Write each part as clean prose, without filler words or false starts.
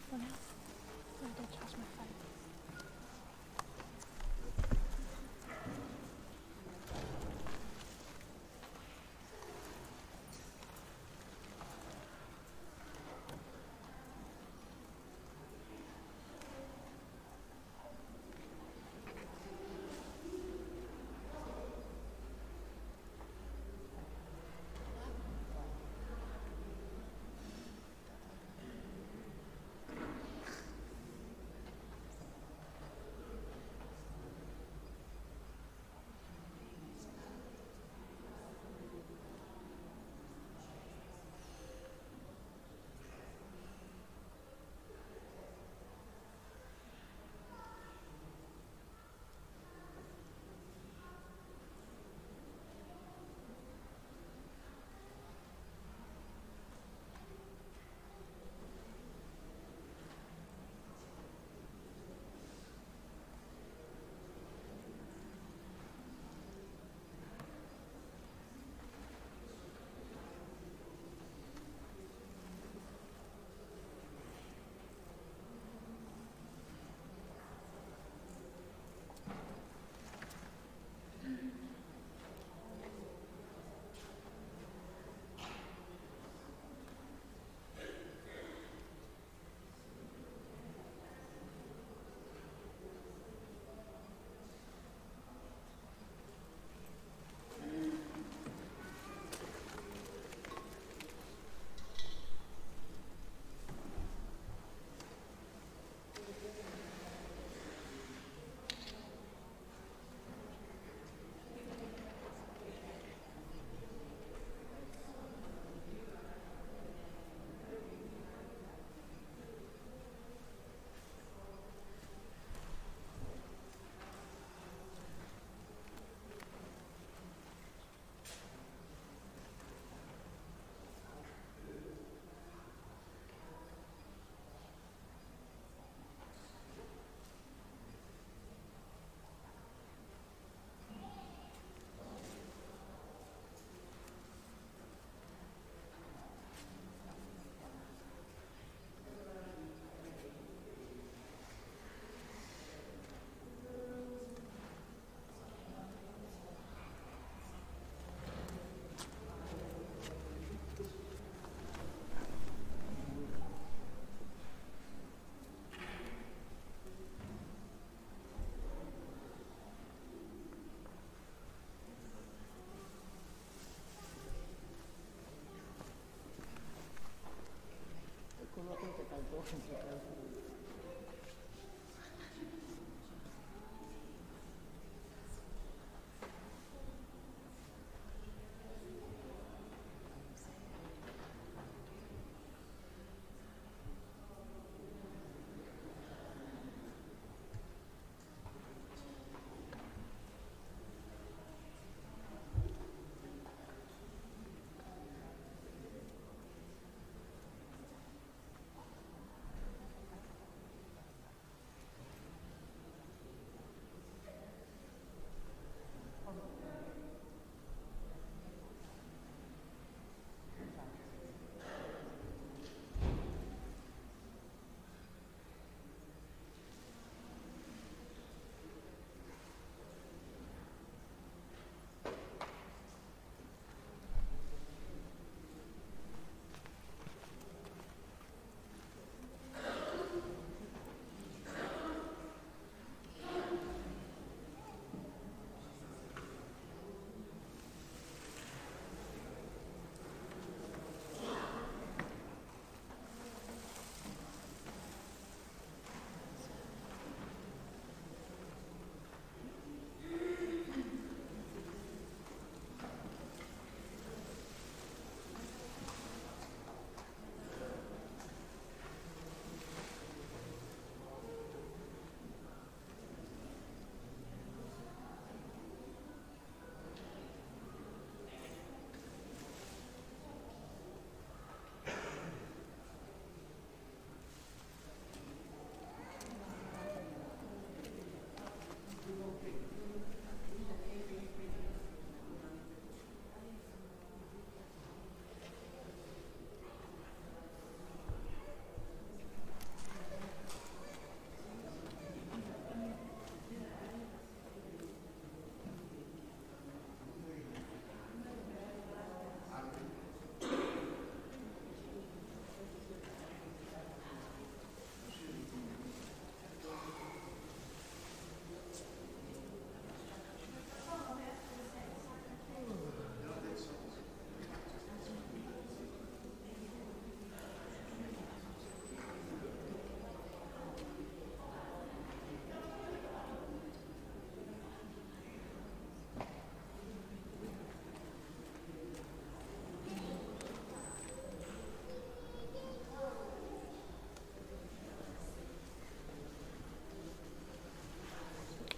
for now. I'm going to charge my phone.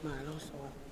Ma lo so.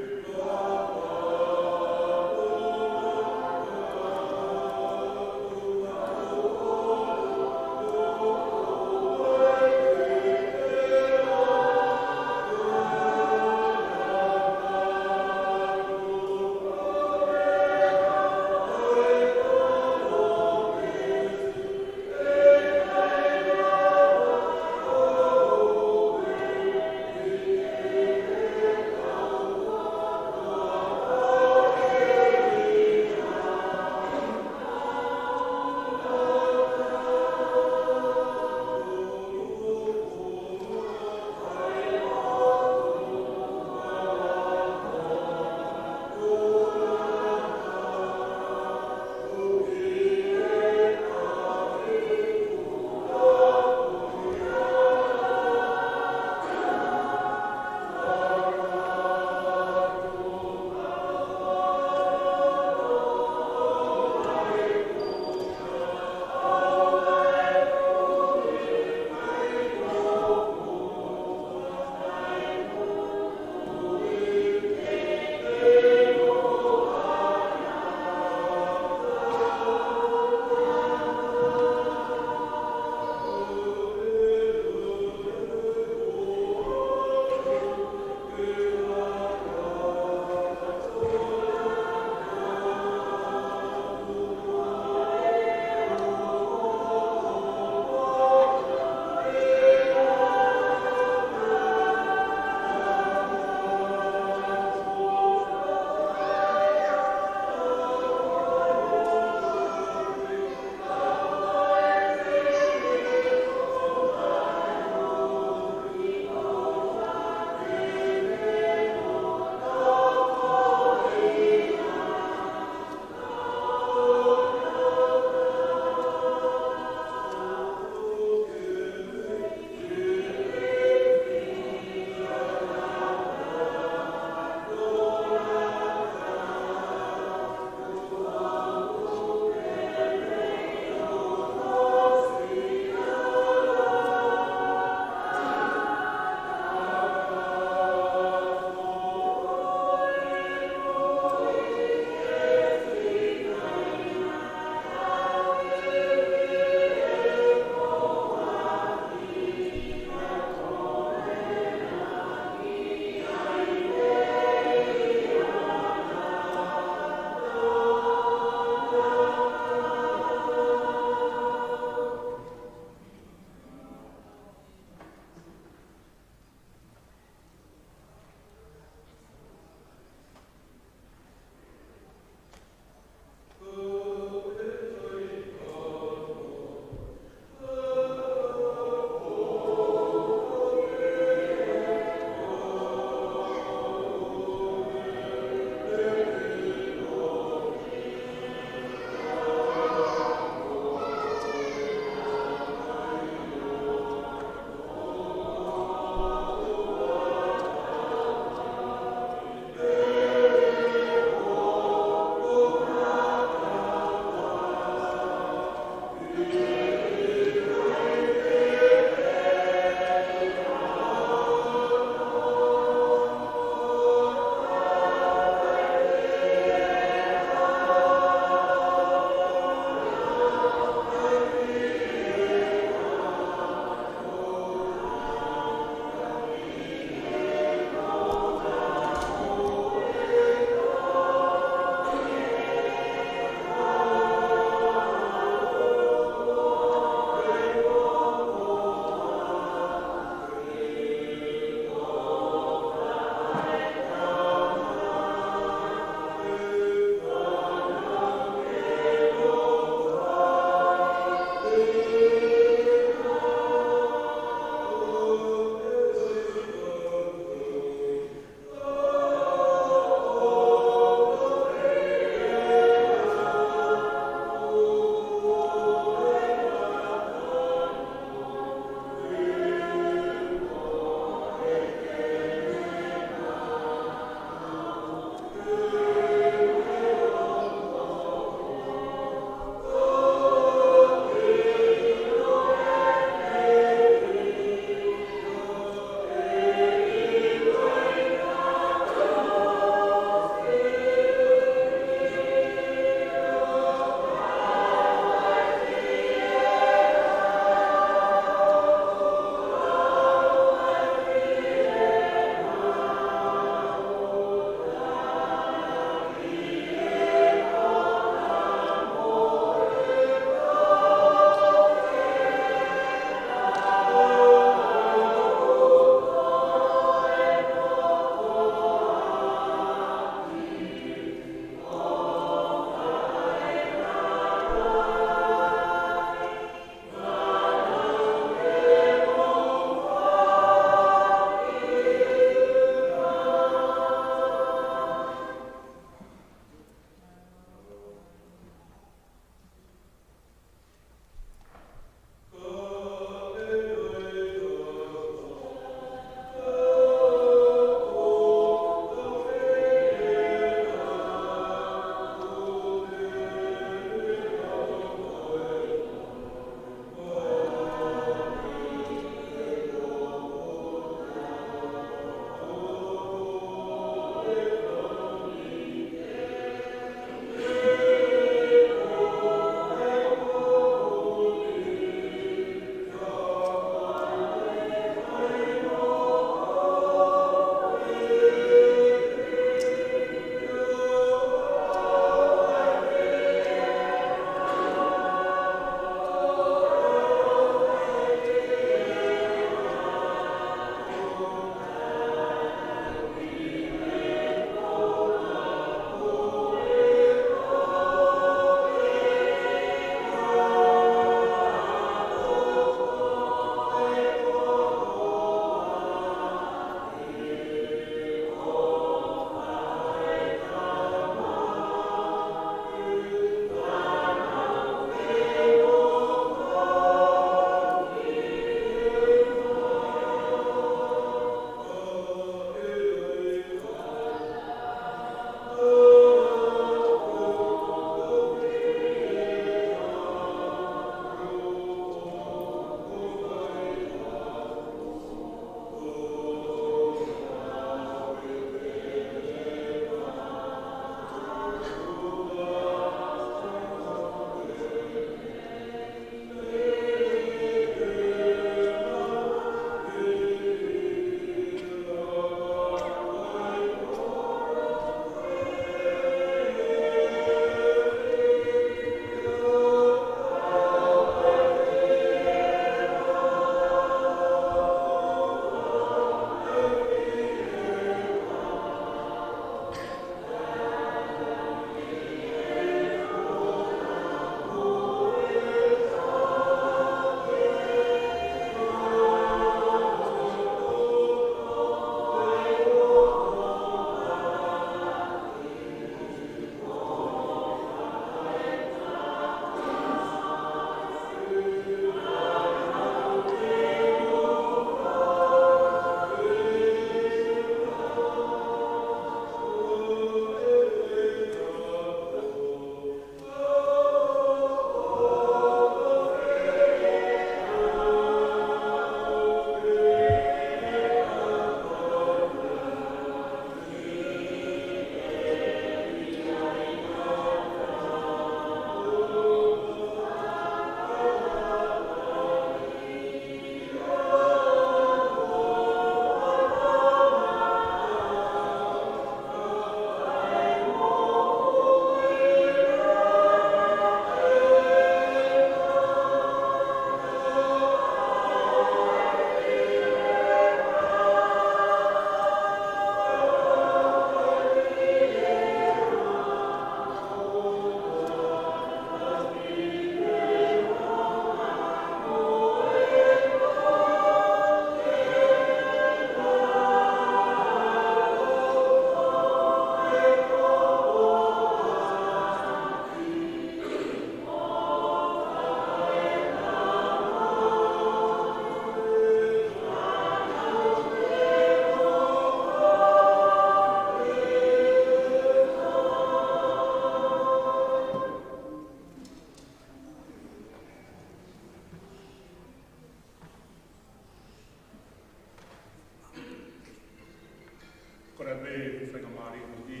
Kora me whenga maari mudi,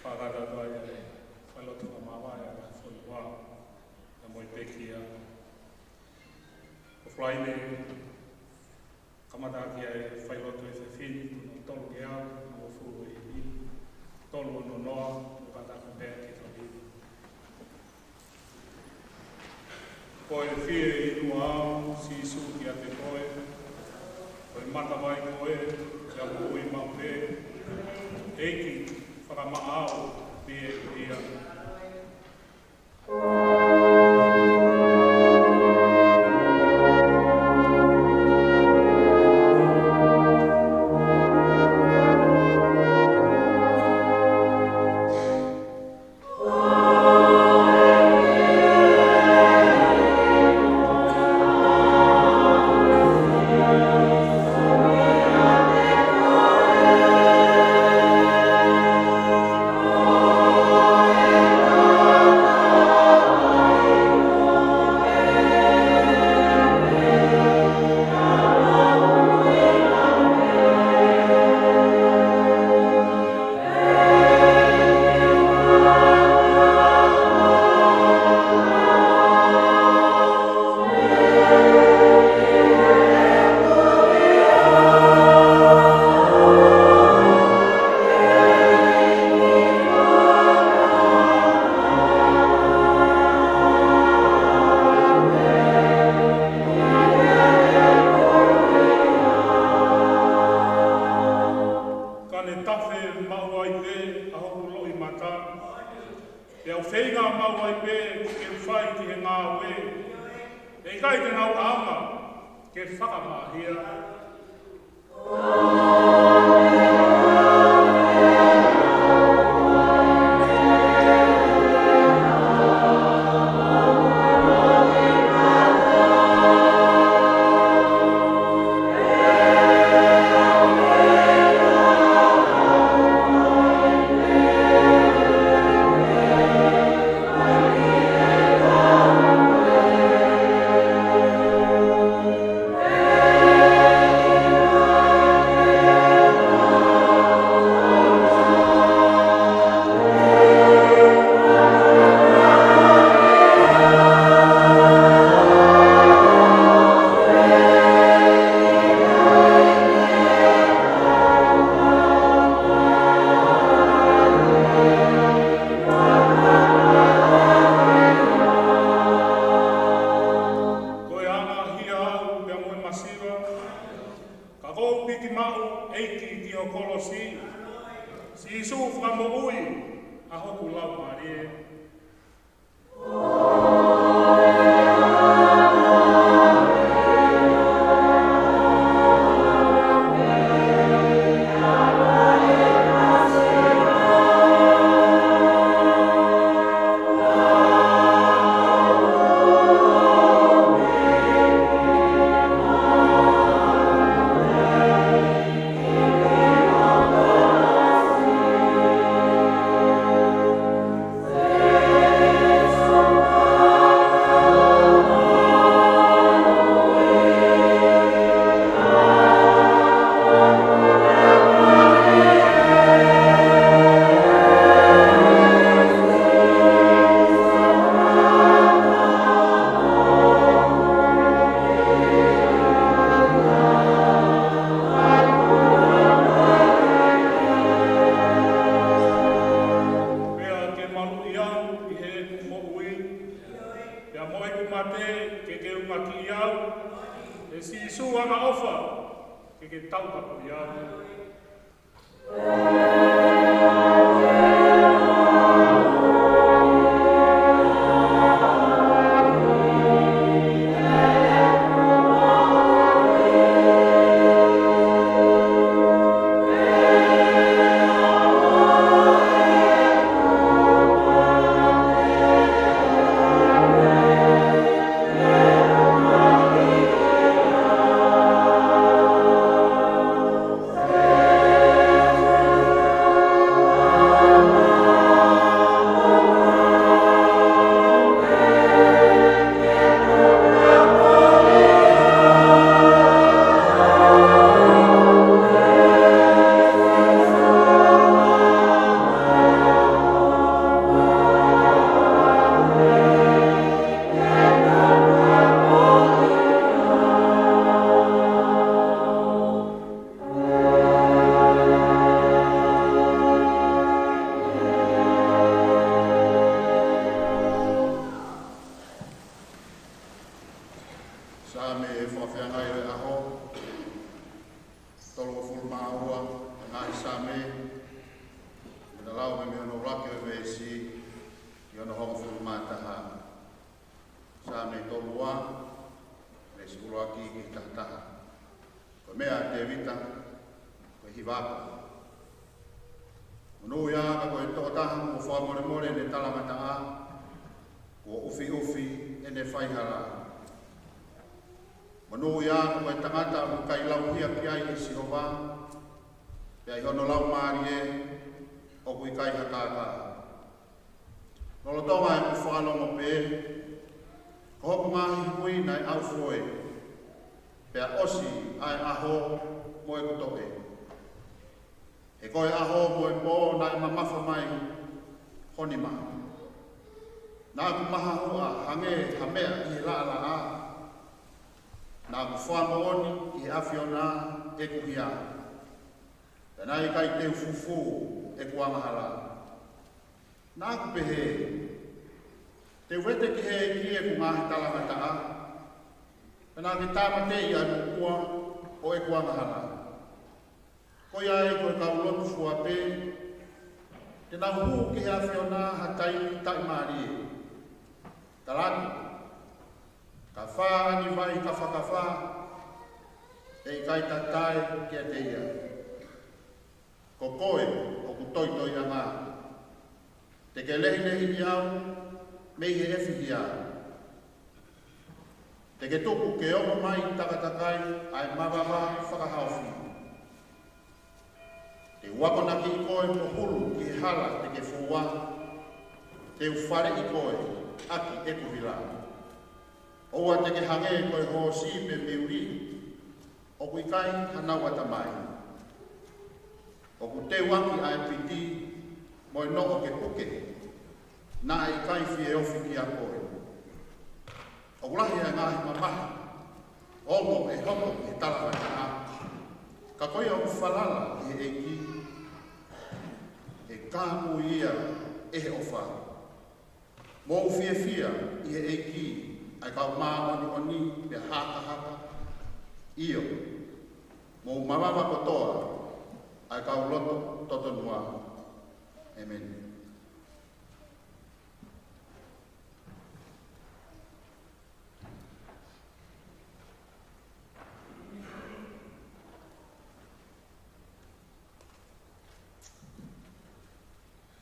whakata tai e whailotunga mawai a whai wā, na moi pekia. O whaine, kamataki e whailotu e whiwhini, tuna tolu ke au, o furu e ni, tolu no noa, o kataka mea ki whawiwi. Koe whie i nua au, si isu ki a te koe, koe mata mai koe, kia mui maure, eiki whakamaau me e ia. same na lau me no rake ve si yo no hong fu mata ha same to lua le sula ki ki ta ko mea te vita ko hivapa no ya ko to ta mo fa mo more ne tala mata a ko ufi ene fai hala manu ya ko tangata mo kai lau hia ki ai si ova pe hono lau marie o kui kai hakaka no lo toma e fa no mo pe ko ko mai hui nai au foi pe osi ai aho mo e ko toke e koe aho mo e po nai mamafa mai honi ma nā ku maha hua hange hamea i la la a nā ku whamooni i awhiona e kuhia pena i kai te ufufu e kuangahala nā ku pehe te wete ki he ki e ku ngahi talangata a pena ki tāmate i anu kua o e kuangahala ko ia e koe kaulotu fua pe te nā huu ki he awhiona hatai tai maari e Talani, ka wha ani vai ka whakawha, e kai tatai kia te ia. Ko koe, o ku toi toi a ngā. Te ke lehi lehi i au, mei he efi hi au. Te ke tuku ke omo mai takatakai, ai mawawa whakahauwhi. Te wakona ki i koe mo hulu ki he hala te ke fuwa, te uwhare i koe, aki e kuhila. Oua te ke hange koe ho si me meuri, o kui kai hanawa tamai. O ku te waki a e piti, mo e noko ke puke, na e kai fie ofi ki a koe. O kulahi a ngahi mamahi, omo e homo e talawa ki a. Ka koe o whalala e eki, e kāmu ia e he ofa. Mo fia fia i he eiki ai kau maa oni pe haka haka iyo mo mawawa kotoa ai kau loto toto nua. Amen.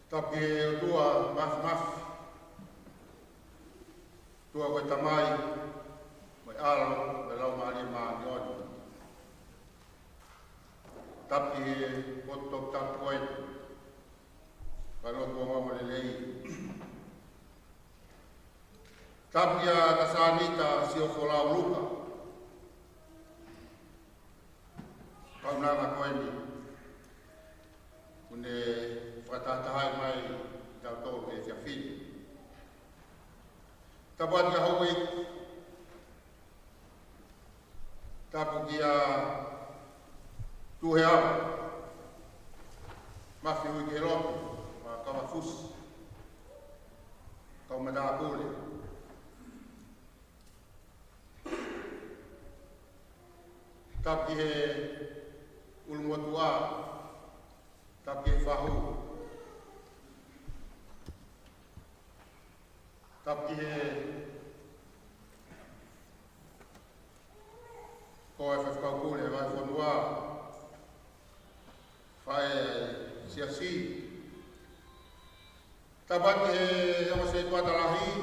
Tapi dua maf tua koe tamai, mai alo, me lau maari maa nioni. Tapi koto tak koe, kalau tua mama lelei. Tapi ya kasanita si okolau luka. Kau nana koe ni. Kune whatatahai mai tau tōru e fiafini. Tapat ka hoi, tapu kia tuhe au, mafi hui ke lotu, ma kawa fusi, kau madaa kule. Tapu he ulmotua, tapu he fahu, tapi he ko e whakau kore vai whanua whae siasi tapat he o se tuatalahi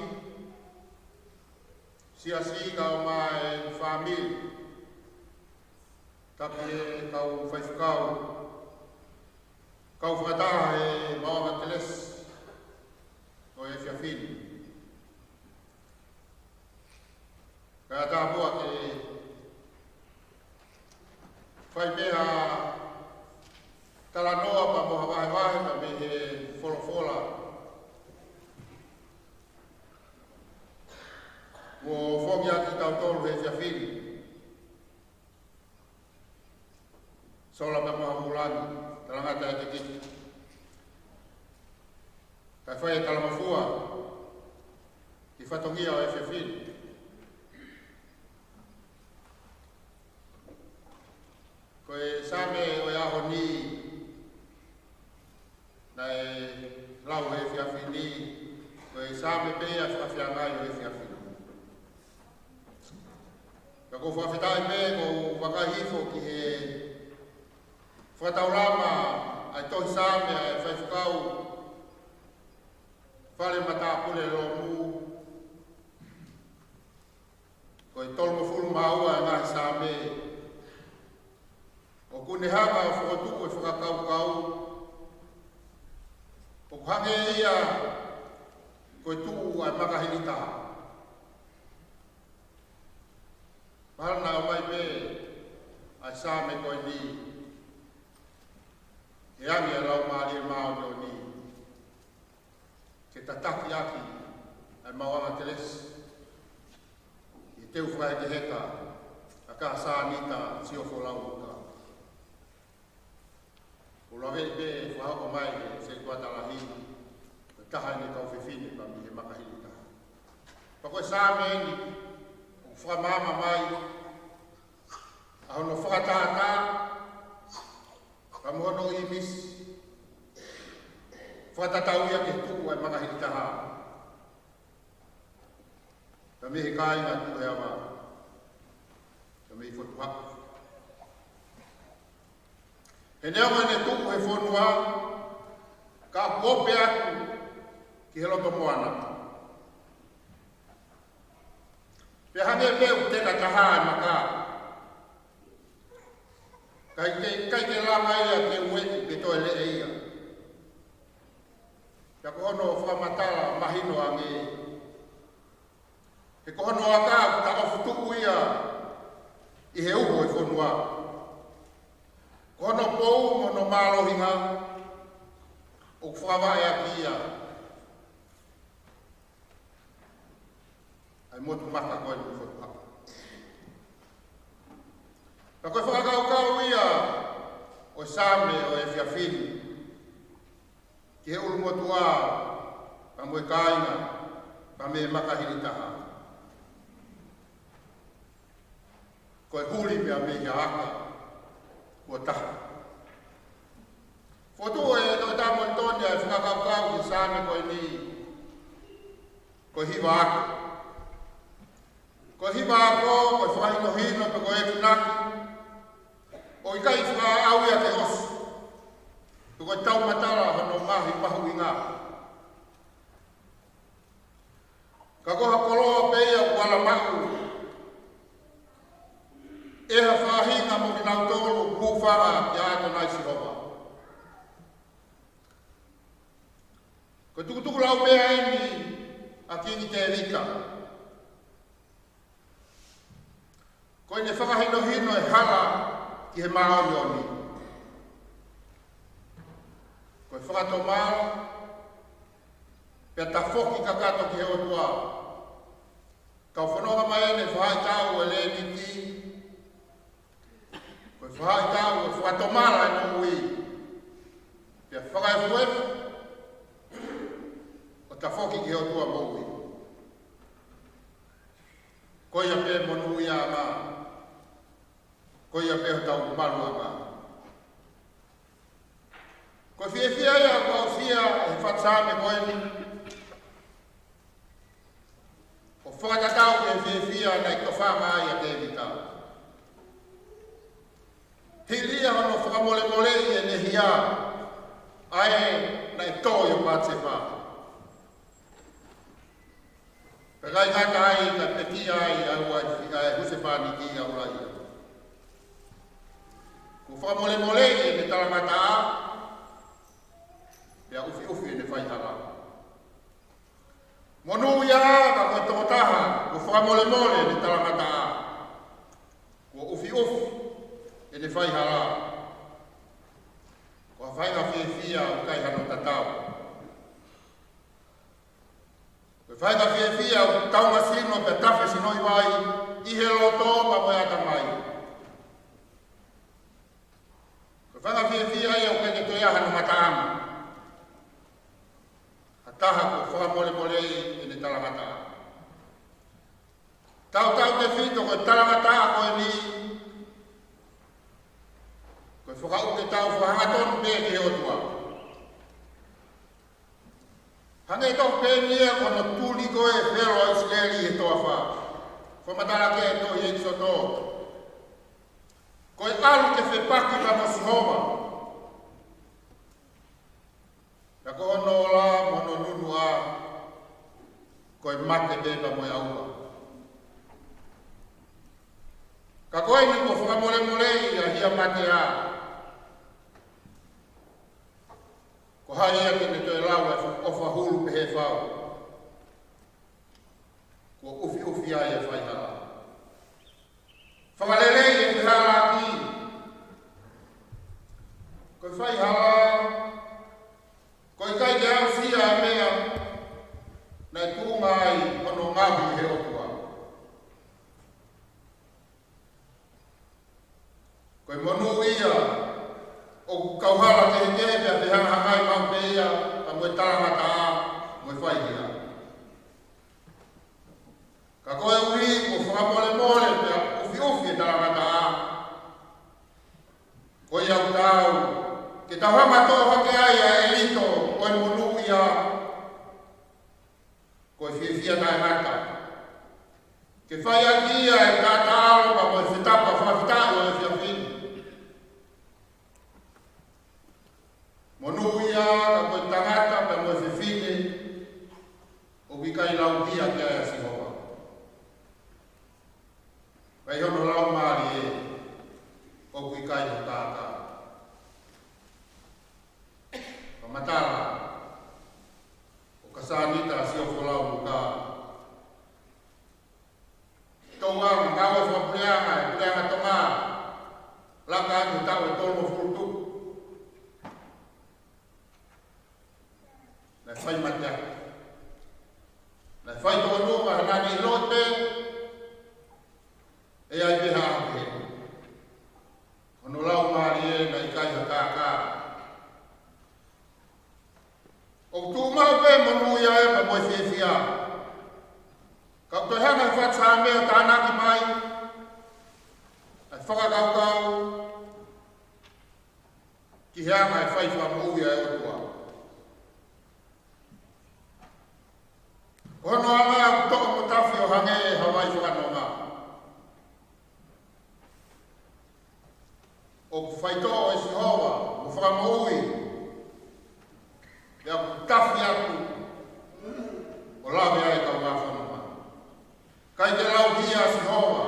siasi kau mai whamil tapi he kau whaifukau kau whakataha he mawa teles o e whiawhini. Kaya tāpua ke whai mea talanoa pa moha wahe pa me he wholofola. Mo whongi ati tau tolu he whiawhini. Sola pa moha mulani, talangata e te kiti. Kai whai e talamafua, ki whatongia o e whiawhini. Koe same o e aho ni me pea whawhiangai o e whiawhina. Ka ko whawhitai me ko wakahifo ki he whataurama ai tohi sāme ai whaiwhikau whare matapule lo mu ko i tolmo fulu maua e ngahi sāme o kune hanga o whakatuku e whakakau o kuhange ia ko i tuku ai makahilita. Marana o mai me ai sāme ko i ni e angi a lau maari e mao ni o ni ke tataki aki ai mawanga te lesi i teu whae ke heka a ka sānita siofo lau uka. Ula vei pe whahoko mai se tuatala hini taha ni kau whiwhine pa mi he makahini taha. Pako e sāme ni o whamama mai a hono whakatata ka mohono i misi whatatauia ke tuku ai makahini taha. Ka me he kāinga tu he awa. Ka me i whotuhaka. He nea mai ne tuku he whonua ka kope aku ki he loto moana. Pe hange meu tena taha e maka. Kai ke langa ia ke ueti ke toe le e ia. Ka kohono whamatala mahino ange. He kohono aka ta ofu tuku ia i he uho e whonua. Kohono pou mono mālohinga o whawai aki ia. Ai motu maka koe ni whakapaka. Ka koe whakakau ia o sāme o e whiawhini. Ki he uru motu a, ka moe kāinga, ka me makahiri taha. Koe huri mea me ia aka, kua taha. Fotu e toi tāmo i tōnia e whakakau ki sāme koe ni, koe hiwa aka. Ko hiwa ako, ko whahino hino, pe ko e pinaki. O i kai wha auia te osu. Pe ko e tau matara hano mahi pahu i ngā. Ka koha koroa peia wala maku. Eha whahinga mo ki nau tōru pūwhara ki ato nai sihowa. Ko tukutuku lau mea eni a kingi te rika. Ko ne whakahino hino e hala ki he mao yoni. Ko e whakato mao, pia ta whoki kakato ki he otua. Kau whanonga mai ene whahai tau e le niki. Ko e whahai tau e whakato mara e no ui. Pia whakai fuefu, o ta whoki ki he otua mo ui. Ko ia pe monu ui a maa. Ko ia peho tau maru anga. Ko fia ia ko fia e whatsame koe ni. Ko whakatatau ke fia nei to whanga ia te evitau. Hilia hono whakamole mole i e nehia. Ae nei toi o pātsepa. Pekai hata ai ka peki ai aua e husepani ki aula ia. Ko whamole mole e ne talamata a, pia ufi e ne whaihara. Monu ia ka koe tokotaha, ko whamole mole e ne talamata a, ko ufi e ne whaihara. Ko whainga whia ukai hano tatau. Ko whainga whia taunga sino pe tafe sinoi wai, i he loto ma moe ata mai. Whanga whia ia o kene toi aha no mataama. Hataha ko whakamole mole e ne talamata. Tau te whito ko talamata koe ni. Ko whakau ke tau whahangatonu pe ke otua. Hange tau pe nia kono tuli koe whero a Israeli e toa wha. Whamatara ke e toi e tsoto. Koe alu ke whepaki pa mo Sihova. Ka ko ono la mono nunu a koe mate beba mo e aua. Ka koe ni ko whakamore i a hia mate a. Ko hai ia ke ne toi lau e whahulu pe he whau. Ko ufi ai e whaihala. Whakalelei e whihala ki. Koe whaihala. Koe kai te au sia e mea. Nei tūnga ai ono ngahi he otua. Koe monu ia. O kauhala te he pia te hanga hangai mau pe ia. A moe tarangata a. Moe whaihia. Ka koe ui ko whakamole pia ufi e tarangata a. Koe au tau. Ke tawhama tō hake ai a elito koe monu ia. Koe whiwhia tai hata. Ke whai akia e tata alo pa koe whitapa whawhitao e whiawhini. Monu ia ka koe tangata pa koe whiwhini. O wikai lau hia ke ai a Sihova. Pai hono lau maari e. O wikai no tata. Pamatala. O kasanita si o whalau muka. Tauang, kawa sa puleanga tonga. Laka atu tau e tolmo fultu. Na whai matea. Na whai tōnunga hanani lote. E ai te hāpe. Hono lau maari e na ikai hakaka. O tūmau pe monu ia e pa moe whiwhia. Ka toi hanga whatsa mea tānaki mai. Ai whakakaukau. Ki hanga e whaiwha mou ia e otua. Hono anga ku toko mutafi o hange e Hawaii whakanonga. O ku whaito e Sihova, o whakamoui. Ia ku tafi atu. O lawe ai kau ngā whanoma. Kai te lau hia Sihova.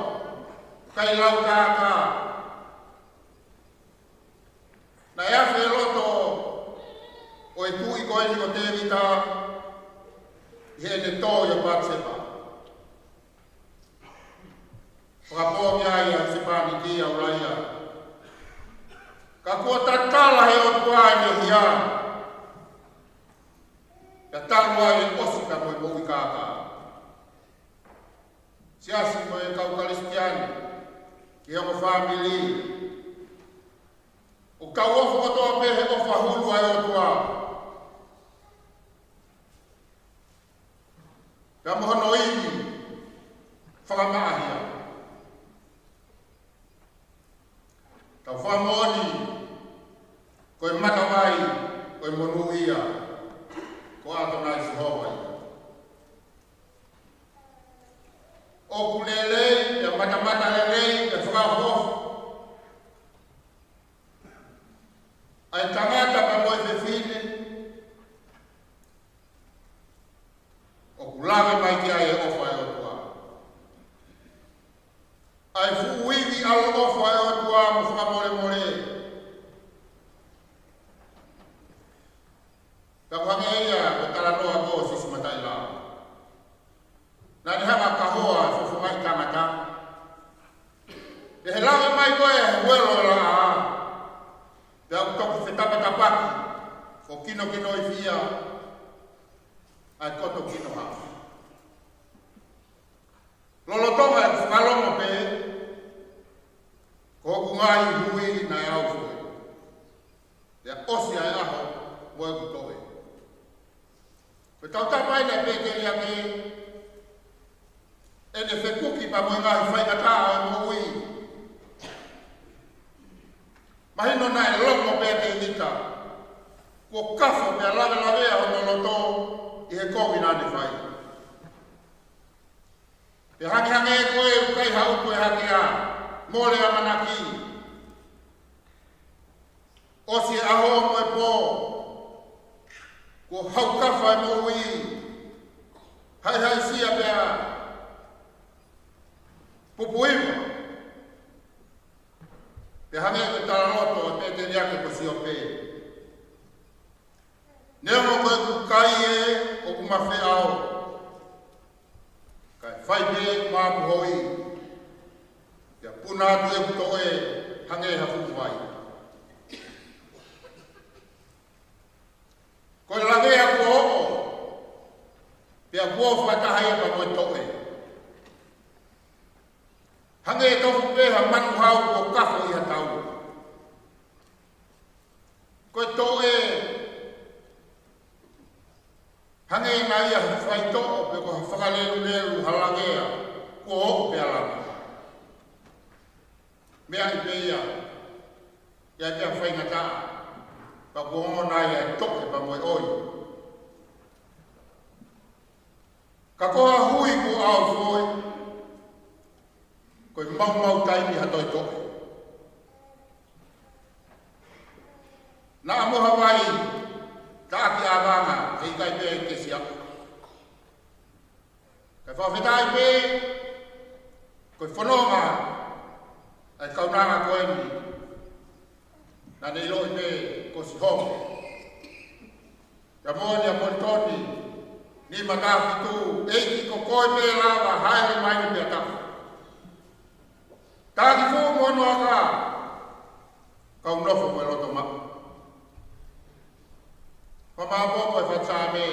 Kai lau kāka. Na ea whe loto o e tui koe ni o te vita. He ne tō ia Batsepa. Whakapōmia ia sepani ki au raia. Ka kua tatala he o tua ne hia. Ka taru ai e osika moe moui kāka. Siasi moe kau kalistiani. Ki hongo whamili. O kau ofo kotoa pehe o whahulu ai o tua. Ka mohono iwi, whakamaahia. Ka whamoni, koe matawai, koe monu ia, ko atonai Sihova ia. O kulelei, ya matamata lelei, ya whakahofu. Ai tangata pa moe whewhine, lawe mai ki ai e ofa e otua. Ai fuiwi au ofa e otua mo whakamore more. Ka kuhange ia o taranoa ko sisi matai lao. Nani hanga kahoa e fufungai tangata. E he lawe mai koe e huelo e la a. Te au toku whetapa tapaki. O kino i fia. Ai koto kino hao. Lolotonga e whakalomo pe, ko hoku ngai hui na e au fue. Te osi ai aho, moe kutoe. Pe tau tapai na peke lia ke, e ne whekuki pa moe ngai whaikata o e moui. Mahino na e lomo pe te hita, ko kafo pe lawe o loloto i he kowi nane whai. Pe hangi koe ukai hau koe hakea, mole a manaki. Osi aho moe po, ko hau kafa e mohui, hai sia pea, pupuima. Pe hangi koe talaroto e pe te niake ko si o pe. Neo mo koe kukai e o kumafe ao. Kai whai me maapu hoi. Pea puna atu e kuto e hange hafu whai. Koe lagea kua oo. Pea kua whakahai pa koe toe. Hange e tofu peha manu hau ko kafo iha tau. Koe toe hange e ngai a whai to'o pe ko whakalelu halangea kua oo pe alama. Mea i peia, ia te a whai ngata, pa kua ona ia e toke pa moe oi. Ka koha hui ku ao foi, koe mau taimi hatoi toke. Na amoha wai, ka aki awanga, e kai pe e kesi aku. Kai whawhetai pe, koe whanonga, ai kaunanga koe ni. Na nei loi pe, ko si hongo. Ka moani a moritoni, ni matafi tu, eiki ko koe pe lawa, haere maini pe atafu. Tāki fō mono aka, kau nofo koe loto mako. Pamāpōko e whatsāme,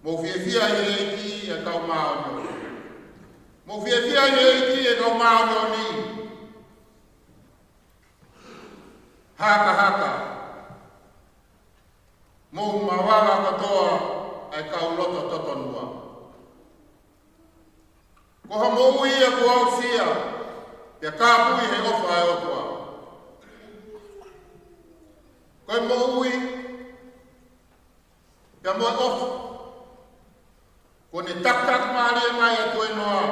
mō whiawhia i reiki e kau māo ni. Mō whiawhia i reiki e kau māo ni. Haka. Mō mawala katoa e kau loto totonua. Koha mō ia ku au sia, pia kāpui he ofa e otua. Koe mo ui, pia moe ofu. Ko ne tak maari e mai e koe noa.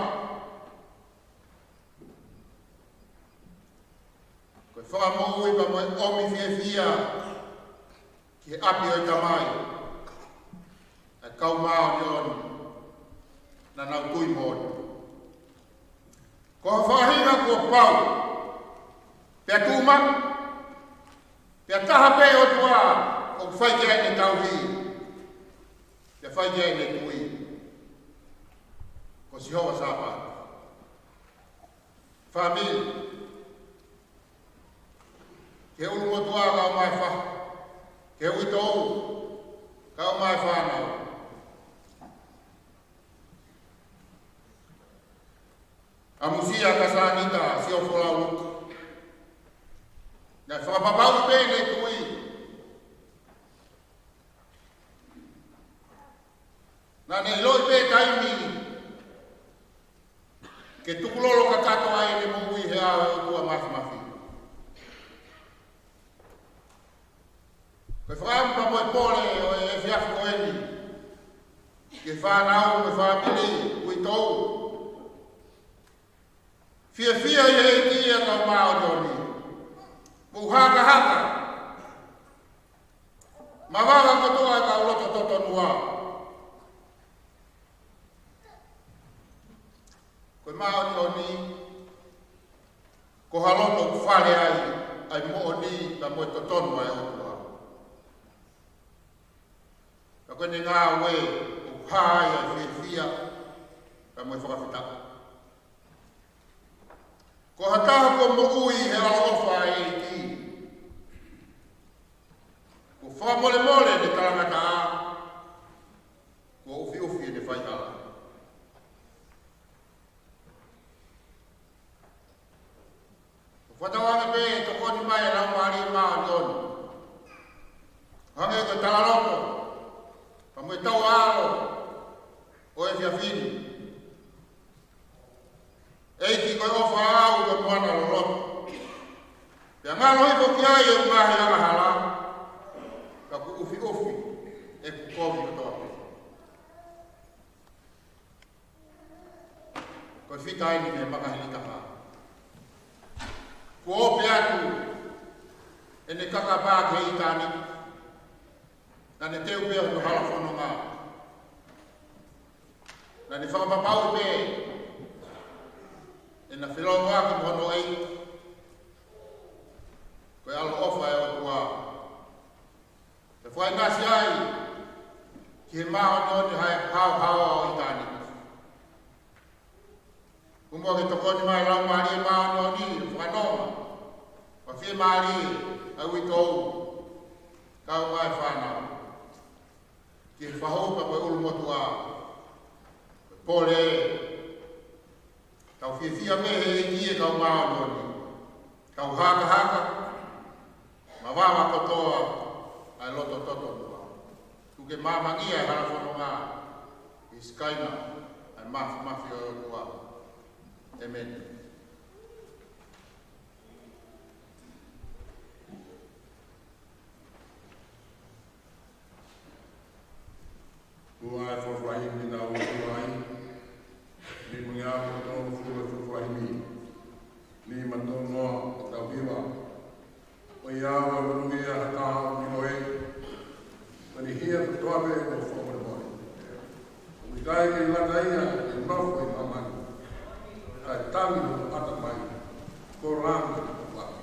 Koe wha mo ui pa moe omi fia, ki he api o i tamai. E kau mao ni oni, na nau tui mōni. Ko whahinga kua pau, pia tūma, pia taha pe o tua o whai kia ne tauhi. Pia whai kia ne tui. Ko si hoa sāpa. Whamil. Ke ulu mo tua ka o mai wha. Ke ui tōu. Ka o mai whanau. Amusia ka sānita si o wholau luka. Nā whakapapau pēne tui. Nā nei loi pē taimi. Ke tukulolo ka katoa e ne mui he awe o tua mafi. Koe whakampa moe pole o e whiafu koeni. Ke whanau me whamili ui tau. Fia i hei kia kau mao noni. Muhaka. Mawaga kotoa ka uloto totonua. Koe mao ni ko haloto whare ai mo ni ka moe totonua e otua. Ka koe ni ngā ue o hai ai whia ka moe whakawhitaka. Ko hataha ko mo ui he alofa e ki. Ko whamole ne taramata a. Ko ufi ne whaihala. Ko whatawanga pe toko ni mai rau maari maa nioni. Hange ko talaroko. Pamui tau aro. O e whiawhini. Eiki koe ofa au ke moana loloto. Pea ngā lohi po ki ai e ngahi anga hala. Ka ku ufi e ku kofi katoa pe. whita ai ni me makahilika ha. Ko ope atu e ne kakapā ke i tāni. Na ne teu pia to hala whanonga. Na ne whakapapau pe e na whironga ki mohono ei. Koe alo ofa e o tua. Te whai nasi ai ki he maho ni hai hao o i tāni. Kumua ke tokoni mai lau maari e maho ni whanonga. Wa whie maari au i tou. Kau mai whanau. Ki he whahoka koe ulu motua. Pole. Kau whia me he e kie kau maho ni. Kau haka. Ma wawa kotoa ai loto toto mua. Tuke mamangia e hara whanonga i skaina ai mafi o tua. Amen. Ua e whawhahimi na uai, ni mungi a kotoa fua whawhahimi, ni matonoa tau hiwa. O iawa warungi a hataha o minoe, mani hia kutoa me o whamaremoi. O ikai ke lata ia e mafu e mamani. Kai tangi o ata mai, ko rāna o waki.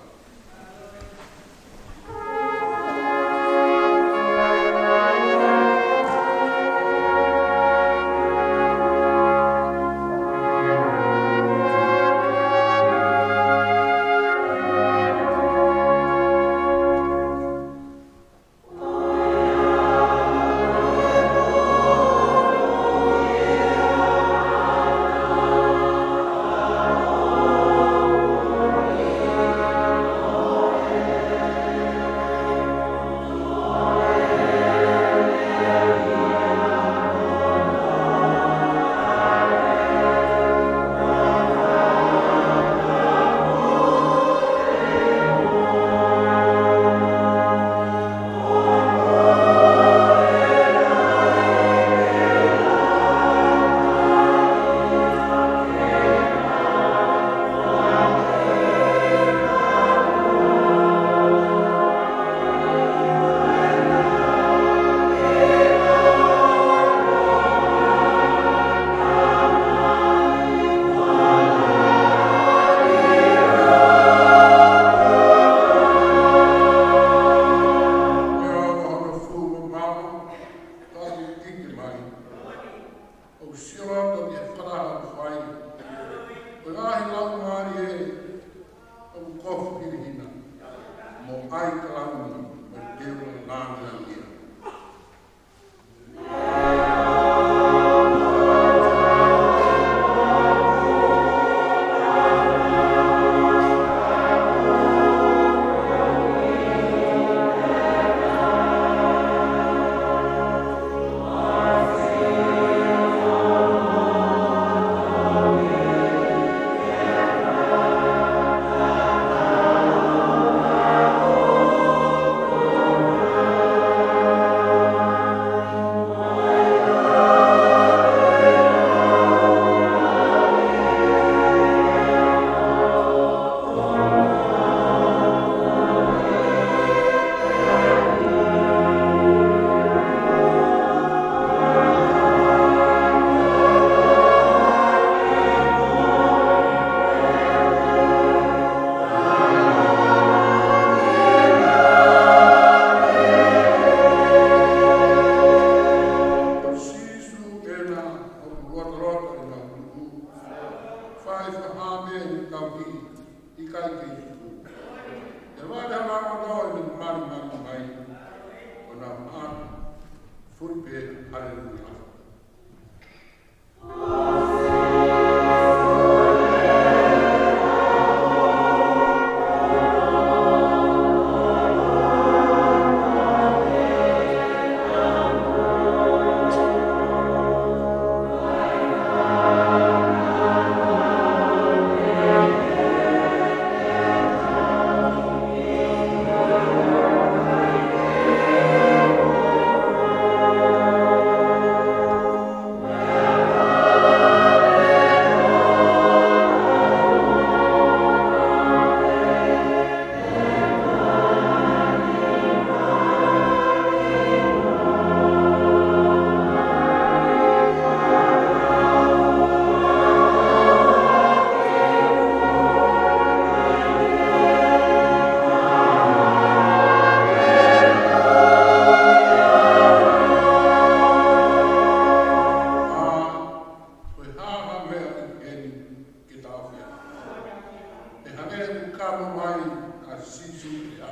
a sisu e a.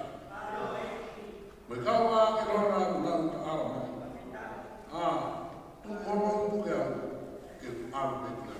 Mai kaua ke rona ulau ta ara mai. Tu momo puke au ke alu pe tina.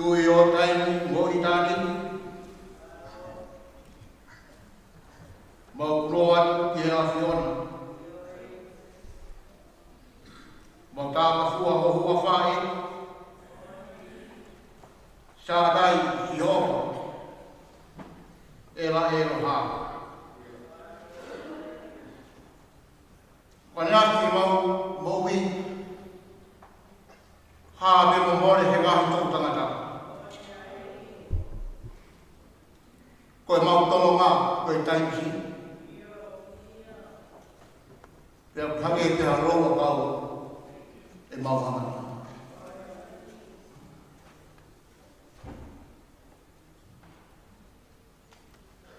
Tui o taini mo i tāni. Mau proa ki hea whiona. Mau tāma fua ho hua whae. Sādai i hoho. Ela e roha. Panaki mau i. Hā me mo more he ngahi tō tangata. Koe mau tolo ngā, koe taimsi. Pea phange te haroa kau e mau hamani.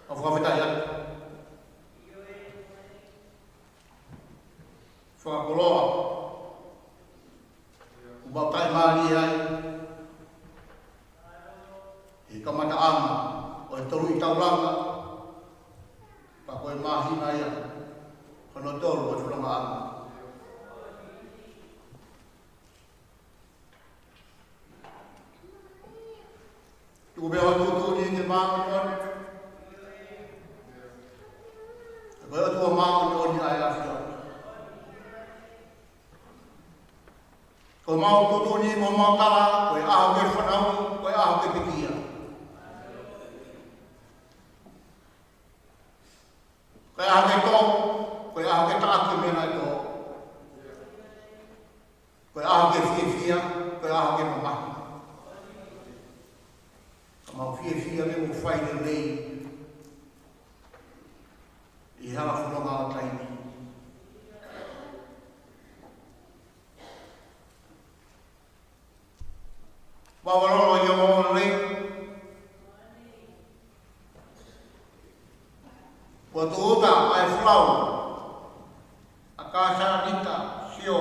A whakawhetai atu. Whakakoloa. Ubau tai maari ai. He kamata ama. O e toru i tauranga, pa koe mahina ia, kono toru o whuranga anga. Tuku beha tūtūni te māngani oni. Koe o tua māngani oni ai awhia. Koe mau tūtūni mo mātara, koe aho ke whanau, koe aho ke pekia. Koe aho ke tō, koe aho ke tāke mena i tō. Koe aho ke whiawhia, koe aho ke mamahi. Ka mau whiawhia me mo whaine rei. I hara whunga o taini. Wawarolo i o mōna rei. Kua tuuta ai whlau, a kāsara nita, sio,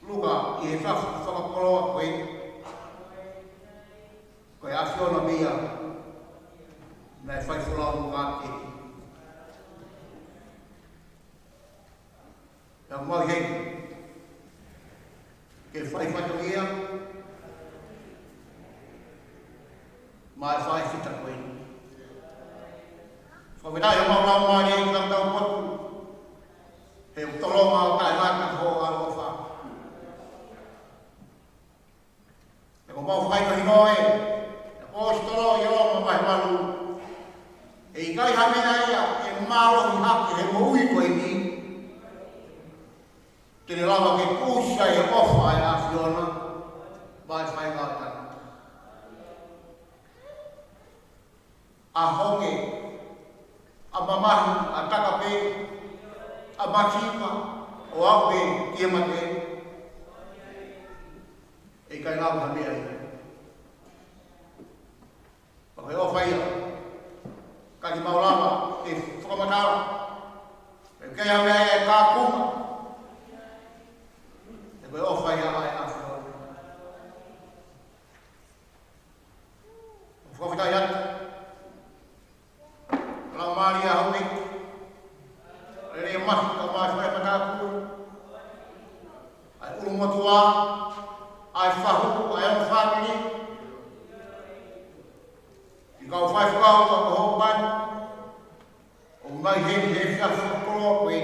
luka i he whakakoloa koe, koe a whiona mia, nei whai whlau mga ke. Ia mau hei, ke whai whatongia, mai whai whita koe. Whawhitai o mau maari e kang tau potu. He utolonga o tai haka ho alo wha. E ko mau whai kahi noe. E ko stolo i o mai malu. E i kai hamena ia e maro i hake he mo ui koe ni. Tene lava ke kusa e ofa e a whiona. Mai whai ngātana. A honge. A mamahi, a takape, a machipa, o ape, kia mate. E kai lau hame ai. Pakai o whaia, kaki maulama, e whakamatara. E kai hame ai e kā kuma. E kai o whaia ai a whiona. whawhitai atu. Lau maari a hau eki. Ere mahi ka mai whai mataku. Ai uru motua. Ai whahu, ai au whamini. I kau whai whakau ka hau pai. O mai he whia whakoroa koe.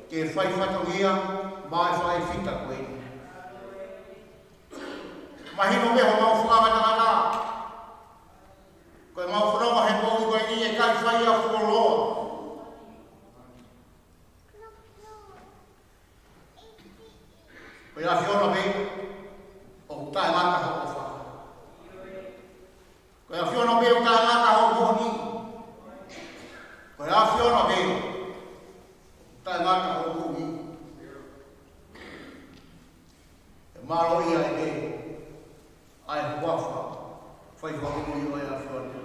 Ke whai whatongia, mai whai whita koe. Mahino meho mau whakatangata. Koe mau whanonga he pōi koe ni e kai whai a whakoroa. Koe a whiona me, o tae ngata hau wha. Koe a whiona me o tae ngata hau mōni. Koe a whiona me, tae ngata hau mōni. E maro ia e me, ai huafa, whai whakamui o e a whiona.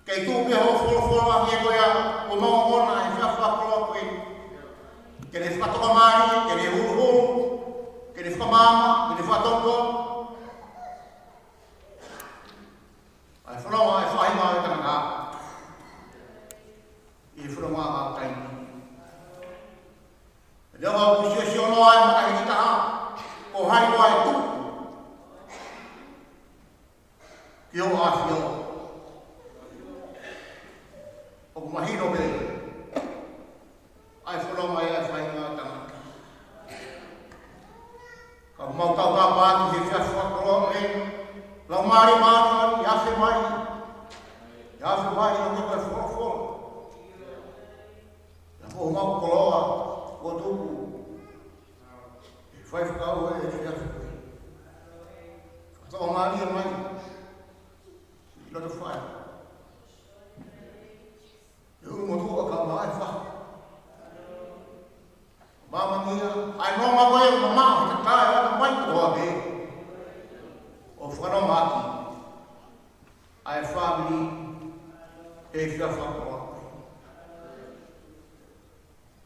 Kei tū pe ho wholo a kia koe a, o mau ona e whakakoloa koe. Ke ne whakatoka maari, ke ne huru, ke ne whakamama, ke ne whakatoko. Ai whanonga e whahinga e tanaka. I whanonga a taini. E leo au kusio noa e matahi ki taha. Ko hai noa e tuku. Ki o a whio. O mahino me. Ai whanonga e a whahinga a tanaka. Ka mau tau ka pāti he whakakoroa me. Lau maari maari, i awhi mai. I awhi mai o te kai whakakoroa. Ia ko mau koloa, o tuku. E whai whakau e te awhi koe. Whakatoa maari a mai. I loto whai. E uru motua ka mai whaka. Mama mia, ai nonga koe o mama, te tae ata mai koa me. O whanonga aki. Ai family, e whia whakoroa koe.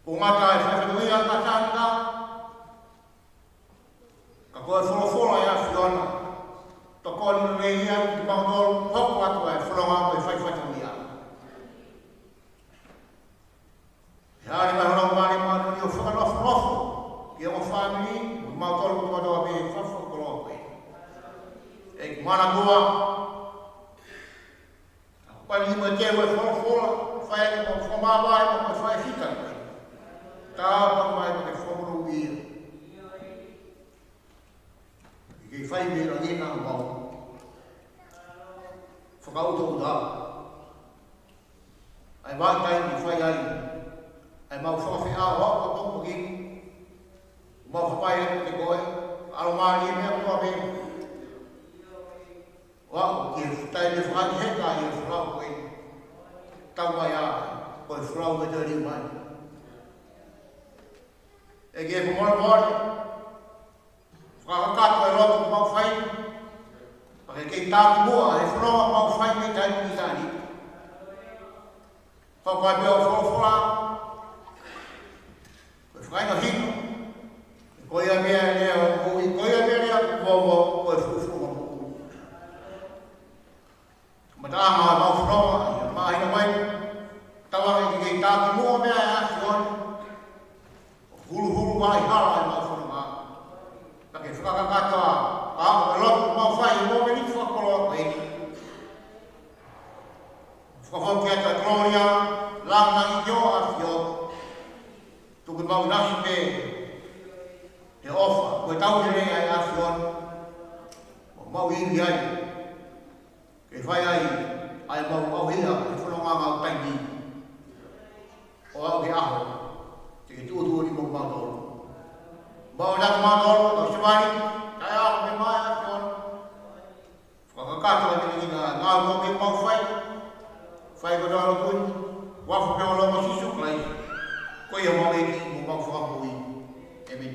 O ngata e whakanuia ka tānga. Ka koe wholofola e a whiona. Ta koe ni rei ia, ki maunoro, hoku atu e whanonga koe whaiwhatanuia. E haere mai honau maare maare ni o whakanofo. Ki o family, o mautoro kutoa me e whakoroa koe. E mana kua. Pani hima te ue wholofola, whae o whamawai o mai whae whita koe. Tāpa mai o te whamuru ia. I kei whai me rangina o mau. Whakauto o tā. Ai wātai ni whai ai. Ai mau whawhi a whaka tōku ki. Mau whapai e te koe. Alo maari e mea kua me. Wau, ki e tai me whakani heka i e whrau koe. Tau mai a, koe whrau e te riu mai. E ki e whamora mori. Whakakato e roto ku mau whai. Pake kei tāki mua, e whanoa mau whai me tai ni tāni. Whakai pia o wholofola. Koe whakaina hino. Koe a mea e lea o kui, koe a mea lea kumomo, koe whuwhunga. Matama mau whanonga, mahina mai, tawanga ki kei tāki mua mea e aki honi. Hulu mai hala e mau whanonga. Pake whakakakata, e lopu mau whai e mua meni whakoloa koe. Whakawhau ata Gloria, langa i kio a whio. Tuku mau nasi pe, te ofa, koe tau te rea e a whion. Mau iri ai. Ke whai ai mau hia, e whanonga ngau taini. O au ke aho, te ke tuatua ni mau mātoro. Mau naka mātoro, tau siwari, kai aho me mai a whion. Whakakato e te ngā ngau me mau whai. Whai ko tālo kuni, wafu pēo loma sisu klai. Koe a mau eki, mo mau whakapui. Amen.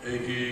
Amen.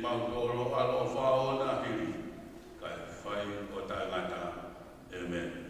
mautoro alo whao na hiri. Kai whai o tangata. Amen.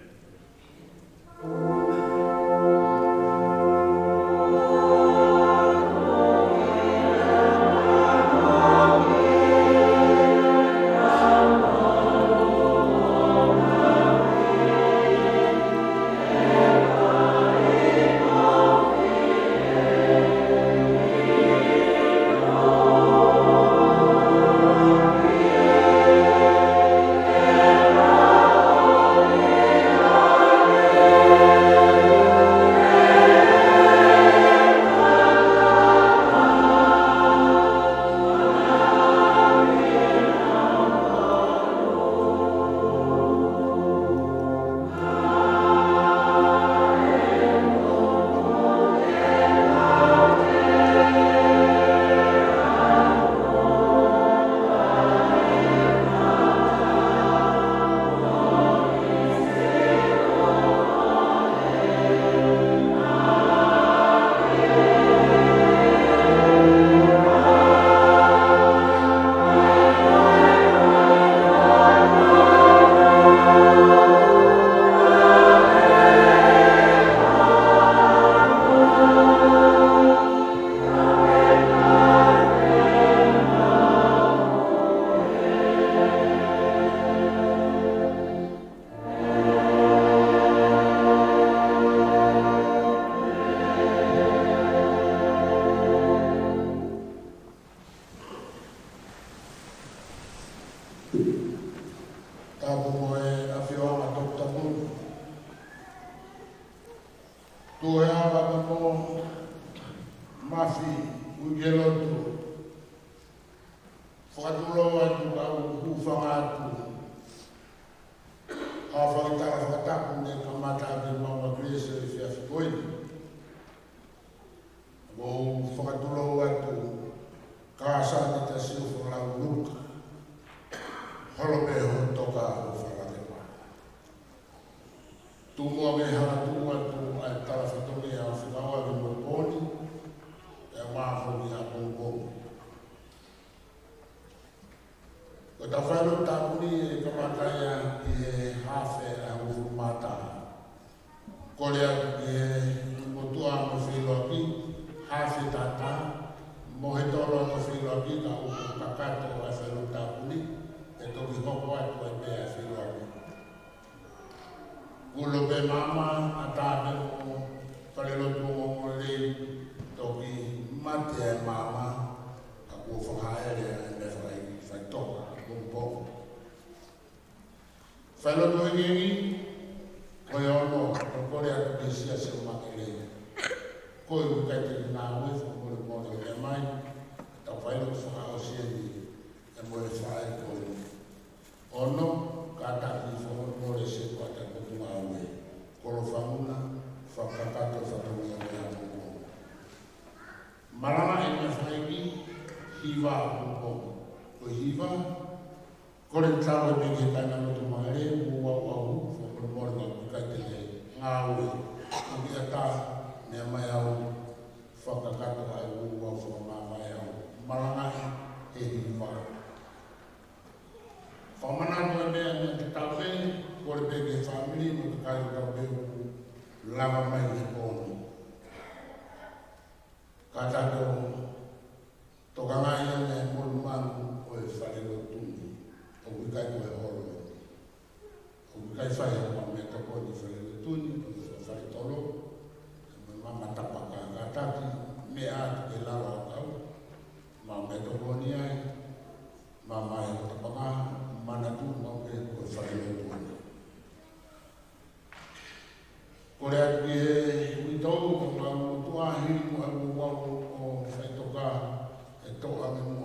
Toka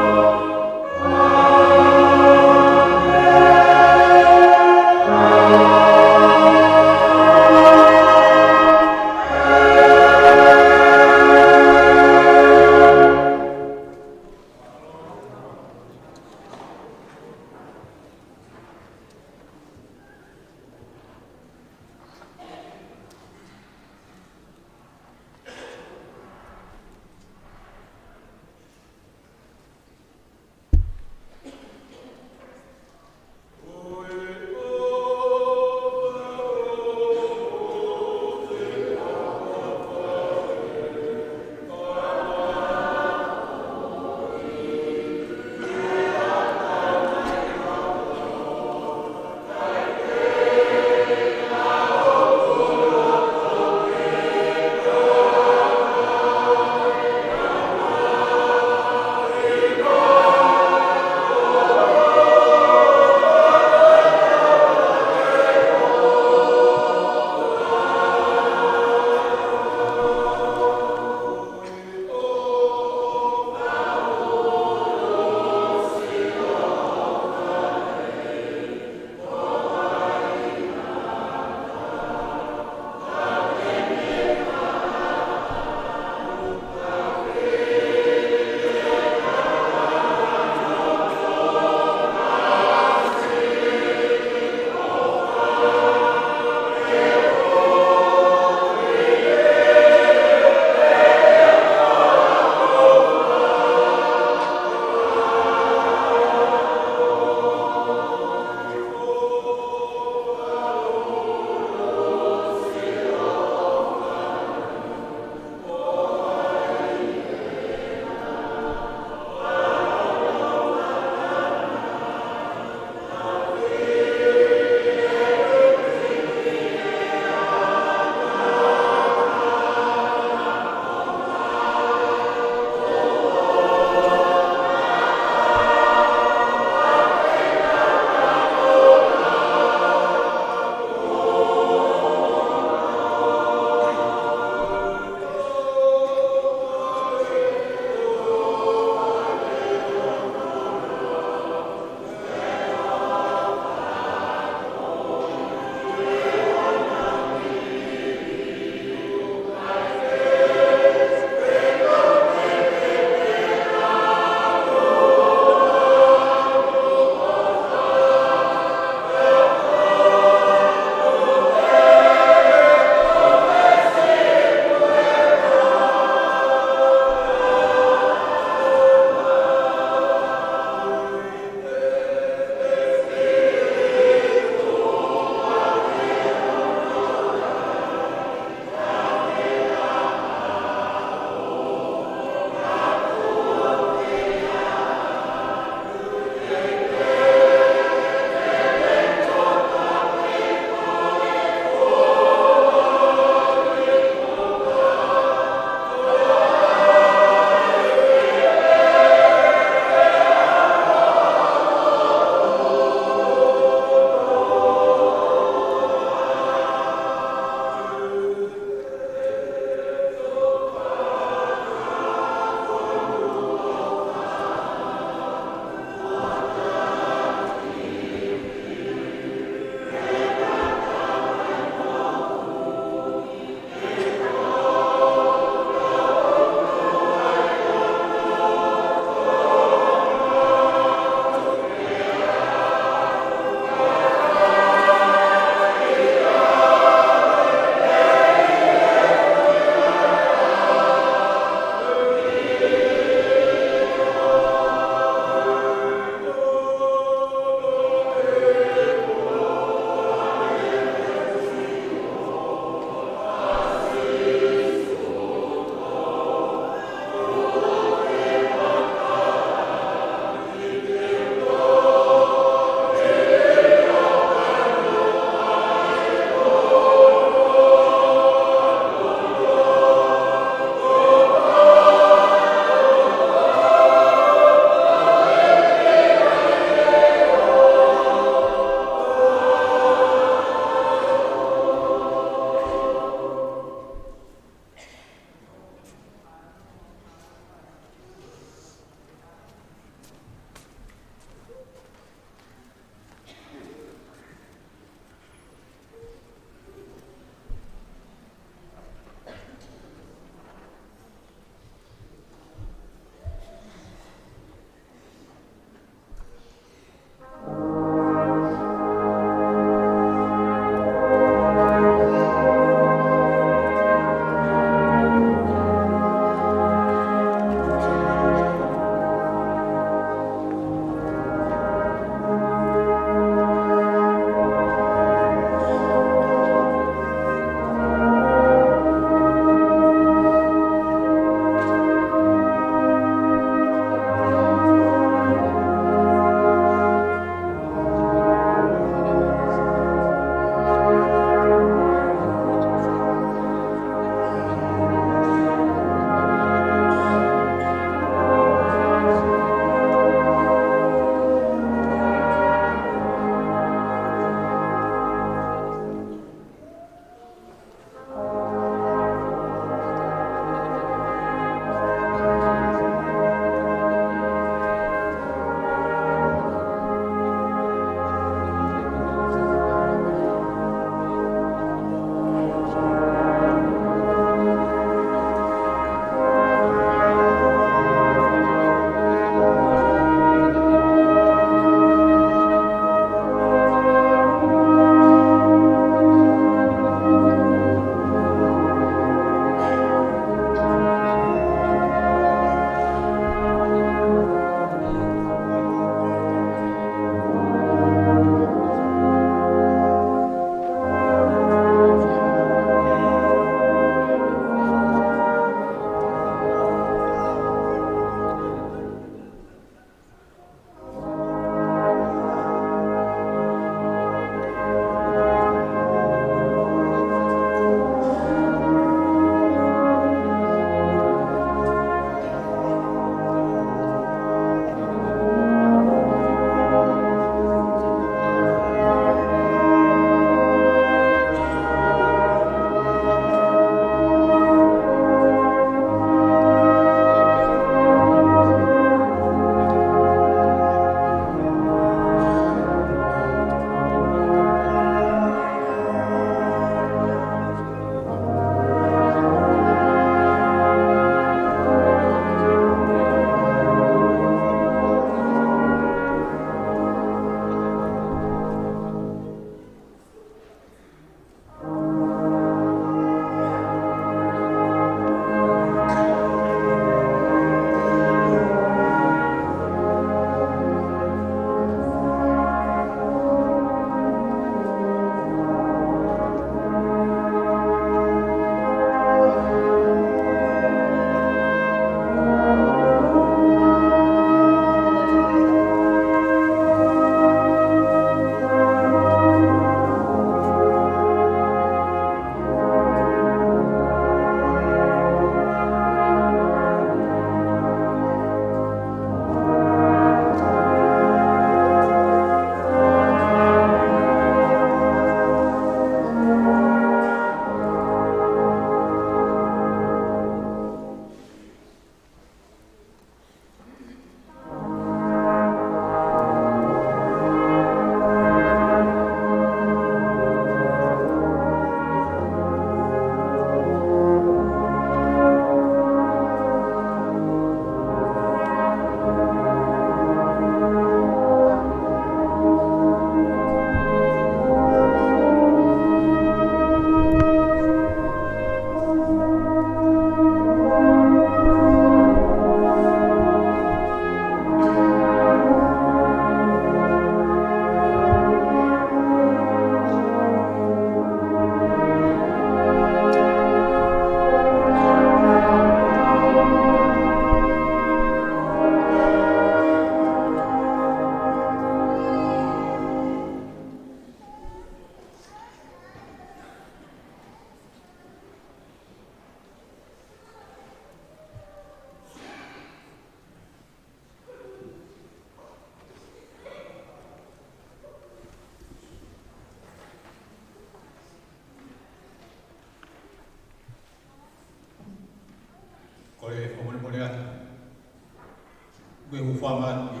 whangan i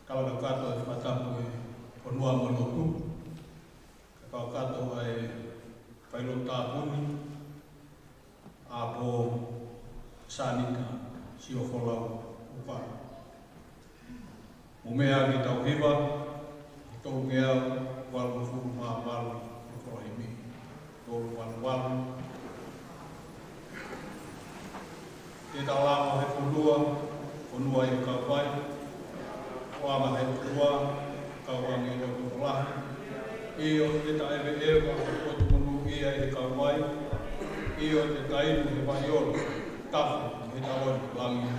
kalaka kato e whatapu e ponua manotu. Ka kato e whailo tāpuni a po sanika si o wholau upa. O mea ki tau hiwa, i tolu ke au, walu furu maa walu o whahimi. Tolu walu. Te tau lama he whanua i kaupai, wama he whanua, kauangi o tukolahi. I o te ta ewe o te munu ia i kaupai, i o te tainu he waiolo, tafu he tawai langi.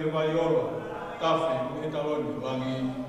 e vai ora, tafe, e taloni, langi.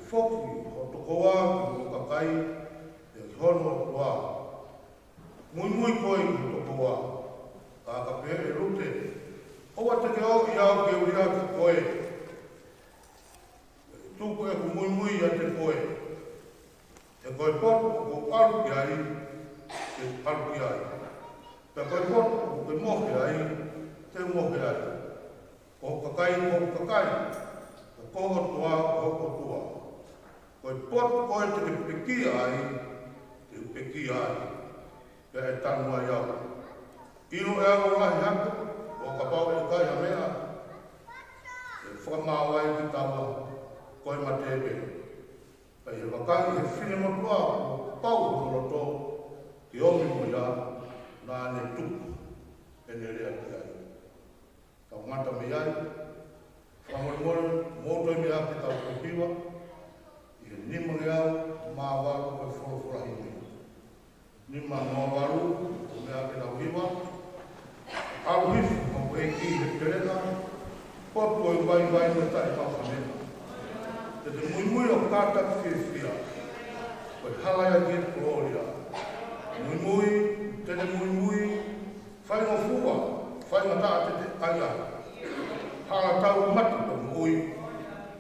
foki ho tokoa ki o kakai e hono toa. Mui koi ki tokoa. Ka pe e rute. Owa te ke au i au ke uria ki koe. Tuku e ku mui a te koe. E koe poto ko aru ki ai, te aru ki ai. Pe koe poto ko te mohe ai, te mohe ai. Ko kakai, ko koho toa, ko toa. Koe poto koe te ke peki ai, te peki ai. Pe e tanu ai au. Ino e au rahi hako, o ka pau e kai a mea, e whakamau ai ki tawa, koe ma te ebe. Pai he wakai he whine matua, o pau holoto, ki omi mo ia, nā ne tuku, e ne rea ki ai. Tau ngata me ai, whamoremore, mōtoi me ake tau kupiwa, i he nima le au, mā waru koe whorofurahi me. Nima ngā waru, me ake tau hiwa, aruhifu, mo e ki he terena, potu o i vai no tai tau whamena. Te te mui o kāta whiwhia, koe halaya ki e gloria. Mui, te mui, whainga fua, whainga tā te aia. Hala tau mati ko mui,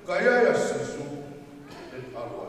ka iaia sisu, te arua.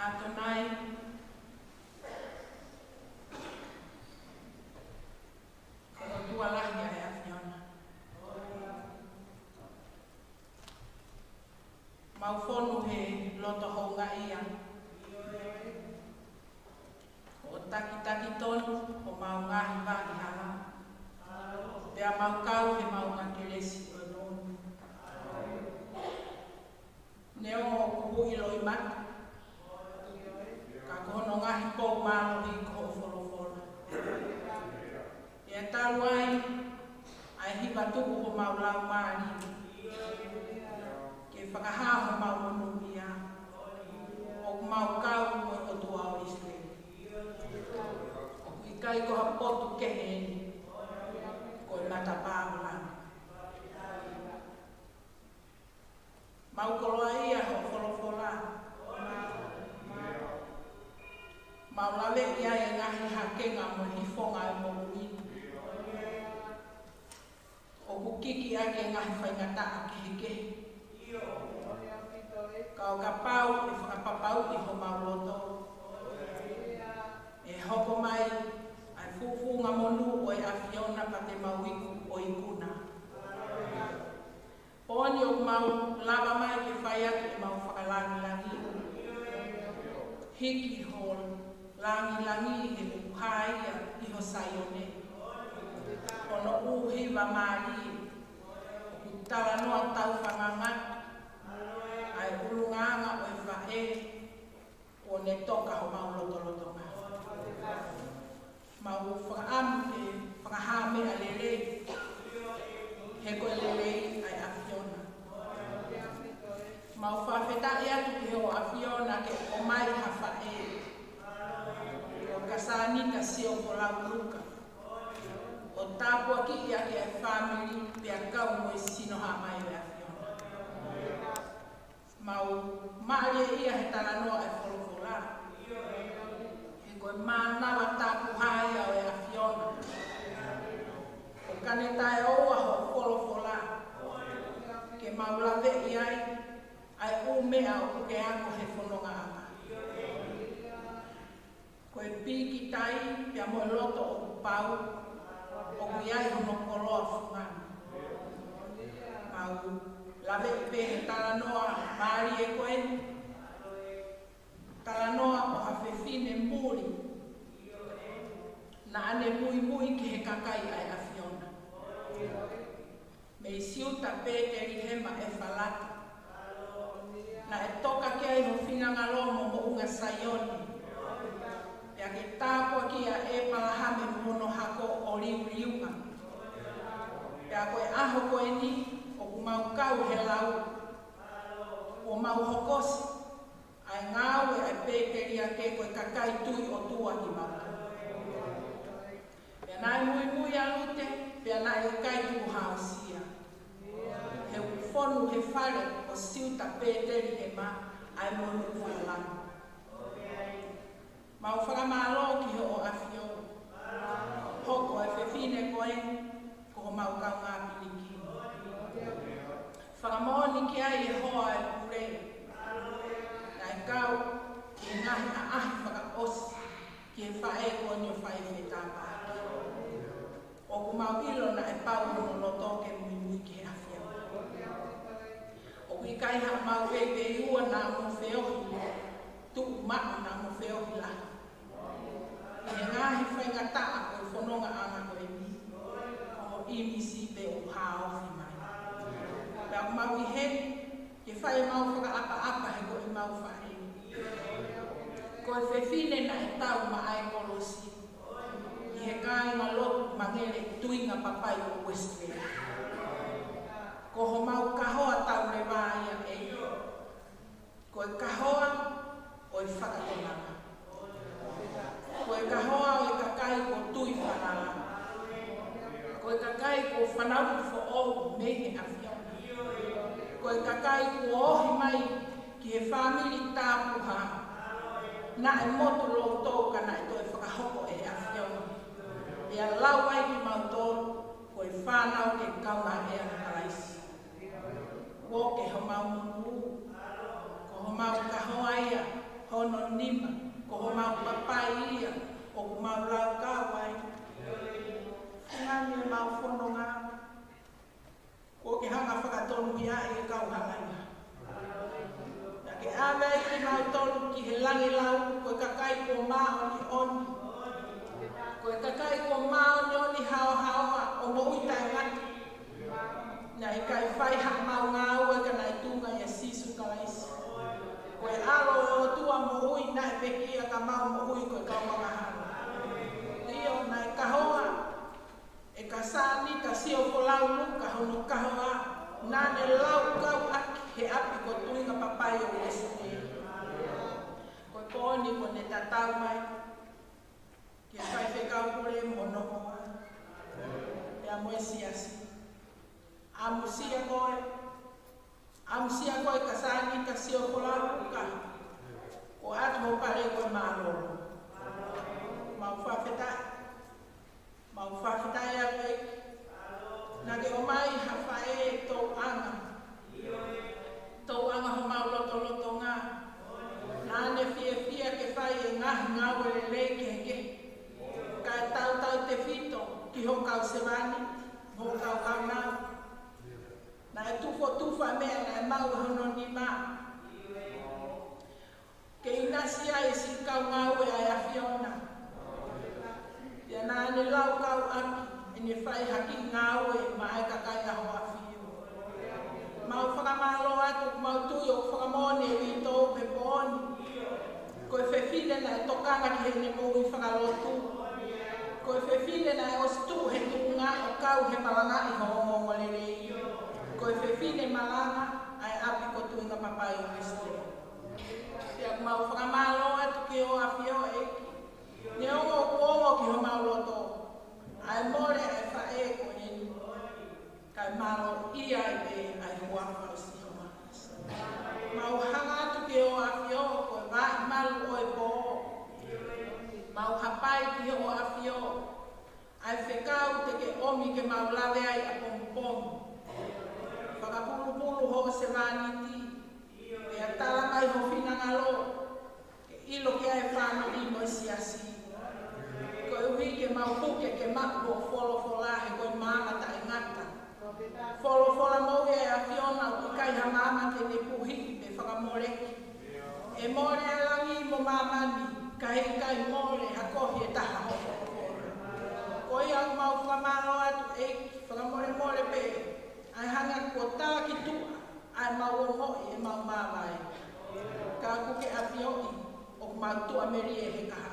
Atonai, kono tua lahi ai awhiona. Mau whonu he loto honga ia. O taki tonu, o mau ngahi wāhi hala. Pea mau kau he mau ngakelesi o nonu. Neo o kuhu ilo i mata. Ka kono ngahi pō mālo i koho wholofola. Pea talu ai hipa tuku o mau lau māri. Ke whakahaho mau nonu ia. O mau kau o tua o Israel. Kai ko hapotu keheni ko mata paula mau koloa ia ho folofola mau lave ia e ngahi hakenga mo hifonga e mo uini o kukiki ake ngahi whaingata ake heke kau kapau e whakapapau i ho mau loto e hoko mai fufu nga monu o e awhiona pa te mauiku o i kuna. Pōni o mau lava mai ke whai atu e mau whakalangi. Hiki ho langi he uhaia i ho saione. Ono uhi wa mari. O tala noa tau whangangat. Ai ulunganga o e whae. O ne toka ho mau loto ngā. Mau whakaamu e whakahame a lele, he koe lele ai awhiona. Mau whawhetai atu ki ho awhiona ke o mai hawha e. O kasani ka sio ko lau luka. O tāpua ki ia ke ai whamiri pia kau mo i sinoha mai e awhiona. Mau maare ia he taranoa e wholofola. Koe mānawa tāpu haia o e awhiona. O kane tae oua ho wholofola. Ke maulawe i ai umea o kuke ako he whanonga anga. Koe piki tai pia mo loto o kupau o kuiai hono koloa whungana. Mau lawe i pehe talanoa maari e koe. Talanoa o hawhewhine muri. Na ane mui ki he kakai ai awhiona. Me siuta pēteri hema e whalata. Na e toka ki ai ho whinanga lomo mo unga saioni. Pea ke tāpua ki a e palahame mono hako o riunga. Pea koe aho koe ni o kumau kau he lau. O mau hokosi. Ai ngāwe ai pēteri a ke koe kakai tui o tua ki mata. Pea nai mui a lute, pea nai e kai tu hausia. He whonu he whare o siuta pēteri he ma ai monu whalama. Mau whakamālo ki ho o awhiona. Hoko e whewhine koe, ko ho mau kau ngā piliki. Whakamoni ki ai e hoa e purei. Kau ki ngahi a ahi whakaosi ki e whae ko nio whae whetapa. O kumau ilo na e pau no loto ke mui ki he awhiona. O kui kai ha mau e pe iua nā mo wheohi, tuku mao nā mo wheohi lahi. I he ngahi whaingata a koe whanonga anga koe mi, o imisi pe o haohi mai. Pea kumau i he, ke whae mau whakaapa he koe mau whae. Koe whewhine na e tau ma ai kolosi. I he kāi ngā lotu mangere tuinga papai o Westway. Ko ho mau kahoa tau le vāia e. Koe kahoa o i whakatonanga. Koe kahoa o i kakai ko tui whanala. Koe kakai ko whanau fo o mehe awhiona. Koe kakai ko ohi mai ki he whamiri tāpuha. Na e motu lo tōka na e toi whakahoko e awhiona. Ia lau ai ki mautoro, ko e whanau ke kaunga e ana karaisi. Ko ke ho mau munu, ko ho mau kahoa ia, hono nima, ko ho mau papai ia, o ku mau lau kawai. Ngani mau whanonga, ko ke hanga whakatonu ia e kau hanga ia. Na ke awe ki mau tonu ki he langi lau, ko kakai ko mao ni oni. Ko kakai ko mao ni oni hao haoa, o mo uita ngati. Na i kai whai hak mau ngā ue ka nai tunga ia sisu kalaisi. Koe alo o tua mo ui na e pekia ka mau mo ui koe kau mga hana. Io na e kahoa, e ka sāni ka sio ko lau luka hono kahoa, nā ne lau kau aki he api ko tuinga papai o esne. Koe kōni ko ne tatau mai, kia whai whekau kore mono hoa. Ia moe siasi. Amusia koe ka sāni ka sio ko lau luka. O atu ho pare koe māloro. Mau whawhetai a koe. Nā ke o mai hawhae tō anga. Tō anga ho mau loto ngā. Nā ne fia ke whai e ngahi ngāwe le lei ke ke. Ka tau te whito ki ho kau sewani, ho kau nau. Na e tufa mea na e mau hono ni mā. Ke inasia e si kau ngāwe ai a Fiona. Ia nā ne lau kau aki, e ne whai haki ngāwe ma e kakai a hoa whio. Mau whakamalo atu, mau tui o whakamone e wito pe pōni. Koe whewhine na e tokanga ki he ne mou i whakalotu. Koe whewhine na e ostu he tunga o kau he malanga i hongo lerei. Koe whewhine malanga ai api ko tuinga papai o este. Ia mau whakamalo atu ki o awhio eki. Ne ongo ki ho mau loto. Ai more ai whae ko eni. Kai malo ia i pe ai huafa o si o manas. Mau hanga atu ki o awhio koe vai malu o e po. Mau hapai ki o awhio. Ai whekau te ke omi ke mau lawe ai a pompomu. Whakapulu ho se vaniti, e a tala mai ho whinangalo, ke ilo ki ai whāno i mo siasi. Ko e ui ke mau puke ke mako wholofola he koe māmata e ngata. Wholofola mau e a Fiona o kai ha māmate ne puhi me whakamoreki. E more a langi mo māmani, kai more a kohi e taha ho wholofola. Ko i au mau whamaro atu eiki, whakamore pe. Ai hanga ko tā ki tua, ai mau o hoi e mau māwai. Ka kuke a Fiona, o mau tua meri e he kaha.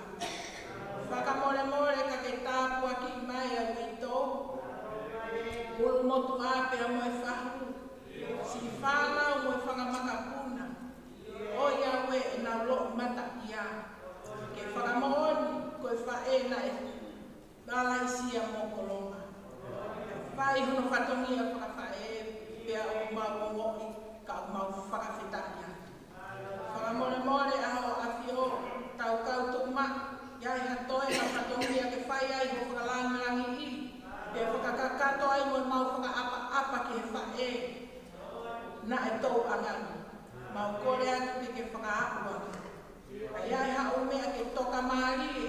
Whakamore ka ke tāpua ki mai a wito. Ulu motu ape a moe whahu. Si whānau moe whangamaka puna. O ia we e nau lo mata ia. Ke whakamoni koe whae na e Malaysia mo kolonga. Whai hono whatongia whakawhae pia o mau ngoi ka o mau whakawhetania. Whakamore aho a Fio tau kau tukma. Iai hatoe ka whatongia ke whai ai ho whakalangi i. Pia whakakakato ai mo mau whakaapa ki he whae. Na e tau angani. Mau kore atu ke whakaapua. Iai hao mea ke toka maari e.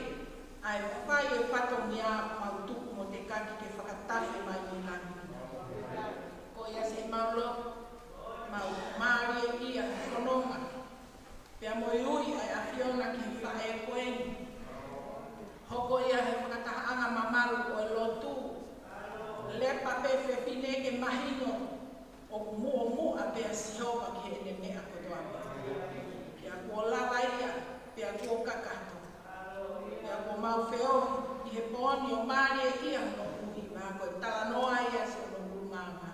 Ai whai e whatongia mau tuku mo te kaki ke whakatafe mai ni nani. Ko ia se maulo, mau maari e ia whanonga. Pia mo ui ai a Fiona ki whae koeni. Hoko ia he whakatahaanga mamaru o e lotu. Lepa pe whine ke mahino o mua pe a sihopa ki he ne mea kotoa. Pia kua lawa ia, pia kua kakato. Pia kua mau whiohi i he poni o maari e ia no ui. Maa koe tala noa ia se o no nganga.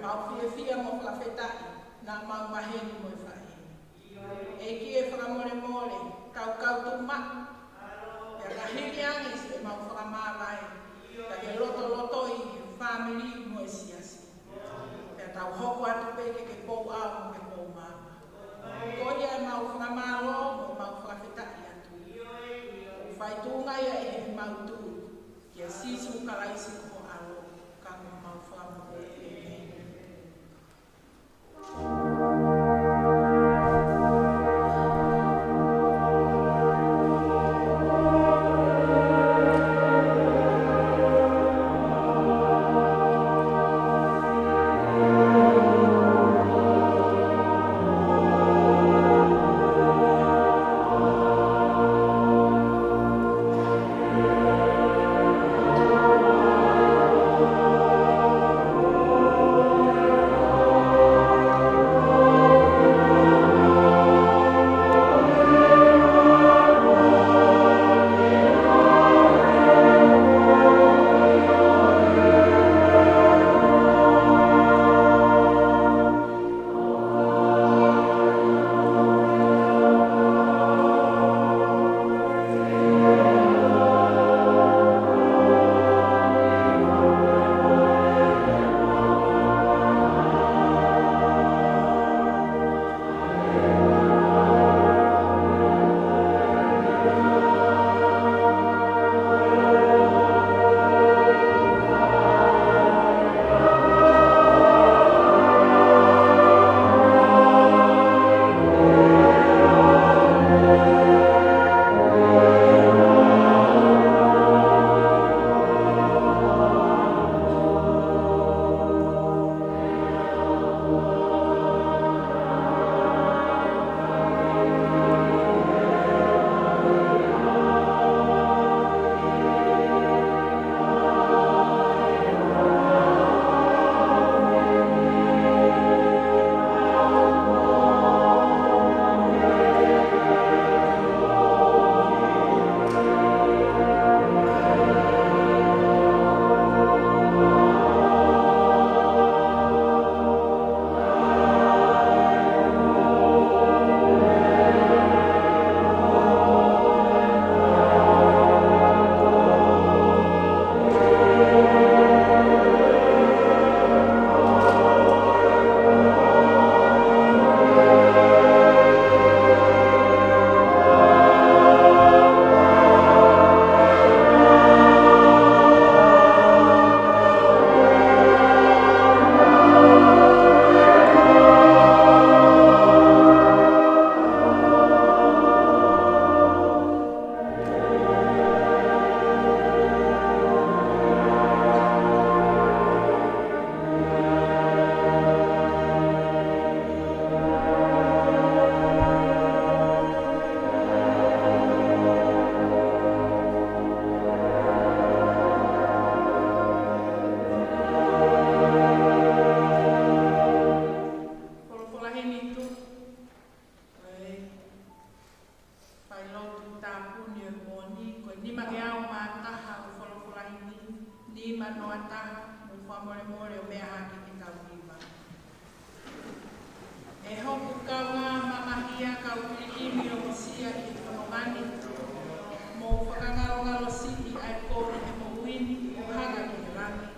Mau whia mo whakawhetai, nā mau maheni mo e whae. E ki e whakamore, kau tuma. Pia ka hiri angi se mau whakamāwai. Pia ke loto i family mo e siasi. Pia tau hoko atu peke ke pou au mo ke pou mama. Ko ia e mau whakamālo mo mau whakawhetai atu. Whai tūnga ia e he mau tū. Kia sisu kalaisi ko alo, ka mau whakamore. Pai lotu tāpuni o mōni, koe nima ke au mātaha o wholofolaini, nima noa taha, mo whamore more o mea haki ki tau hiwa. E hoku kaunga mamahia kau kirimi o mosia i whanongani, mo whakangarongaro siti ai kōri he mo uini o hanga ki he rangi.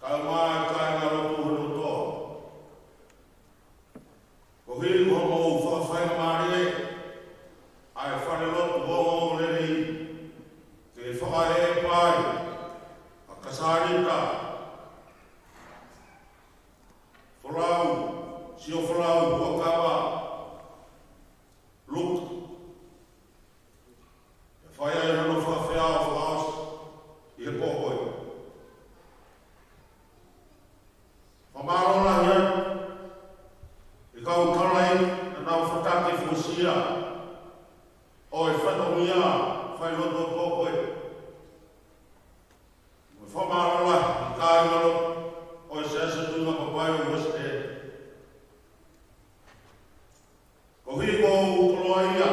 Ka mai ka ngā roto hulu tō. Ko hiri ko mo whawhai maare, ai whare lotu hongo reri, ke whakae e pai, a kasarita, whalau, sio whalau, huakawa, luk, e whai ai rano whawhiao whaos, i he pōhoi. Whamarona hea, i kau karai, na nau whatake fusia, o e whatomia, whai loto pōhoi. Whamarona, i kai ngaro, o e sesa tunga papai o weste. Ko hiko ukoloa ia,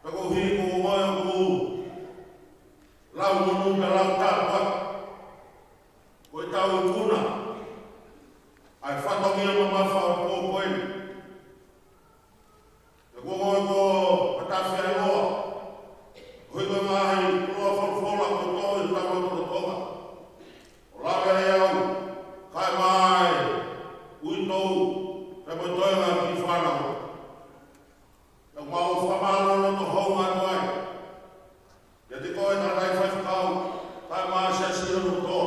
ko hiko mai o ku, lau monu ka lau tāpua, ko e tau kuna, ai whatongia mamafa o pōpoi. Te kongoi ko patawhia ingoa, ko hiko mahi kua whalwhala ko tō i tau o tonga. O lawe e au, kai mai, ui tau, te mo toinga ki whanau. Te mau whamalo no hou mai. Ia te koe tā rei whaikau, kai mai se sira no tō.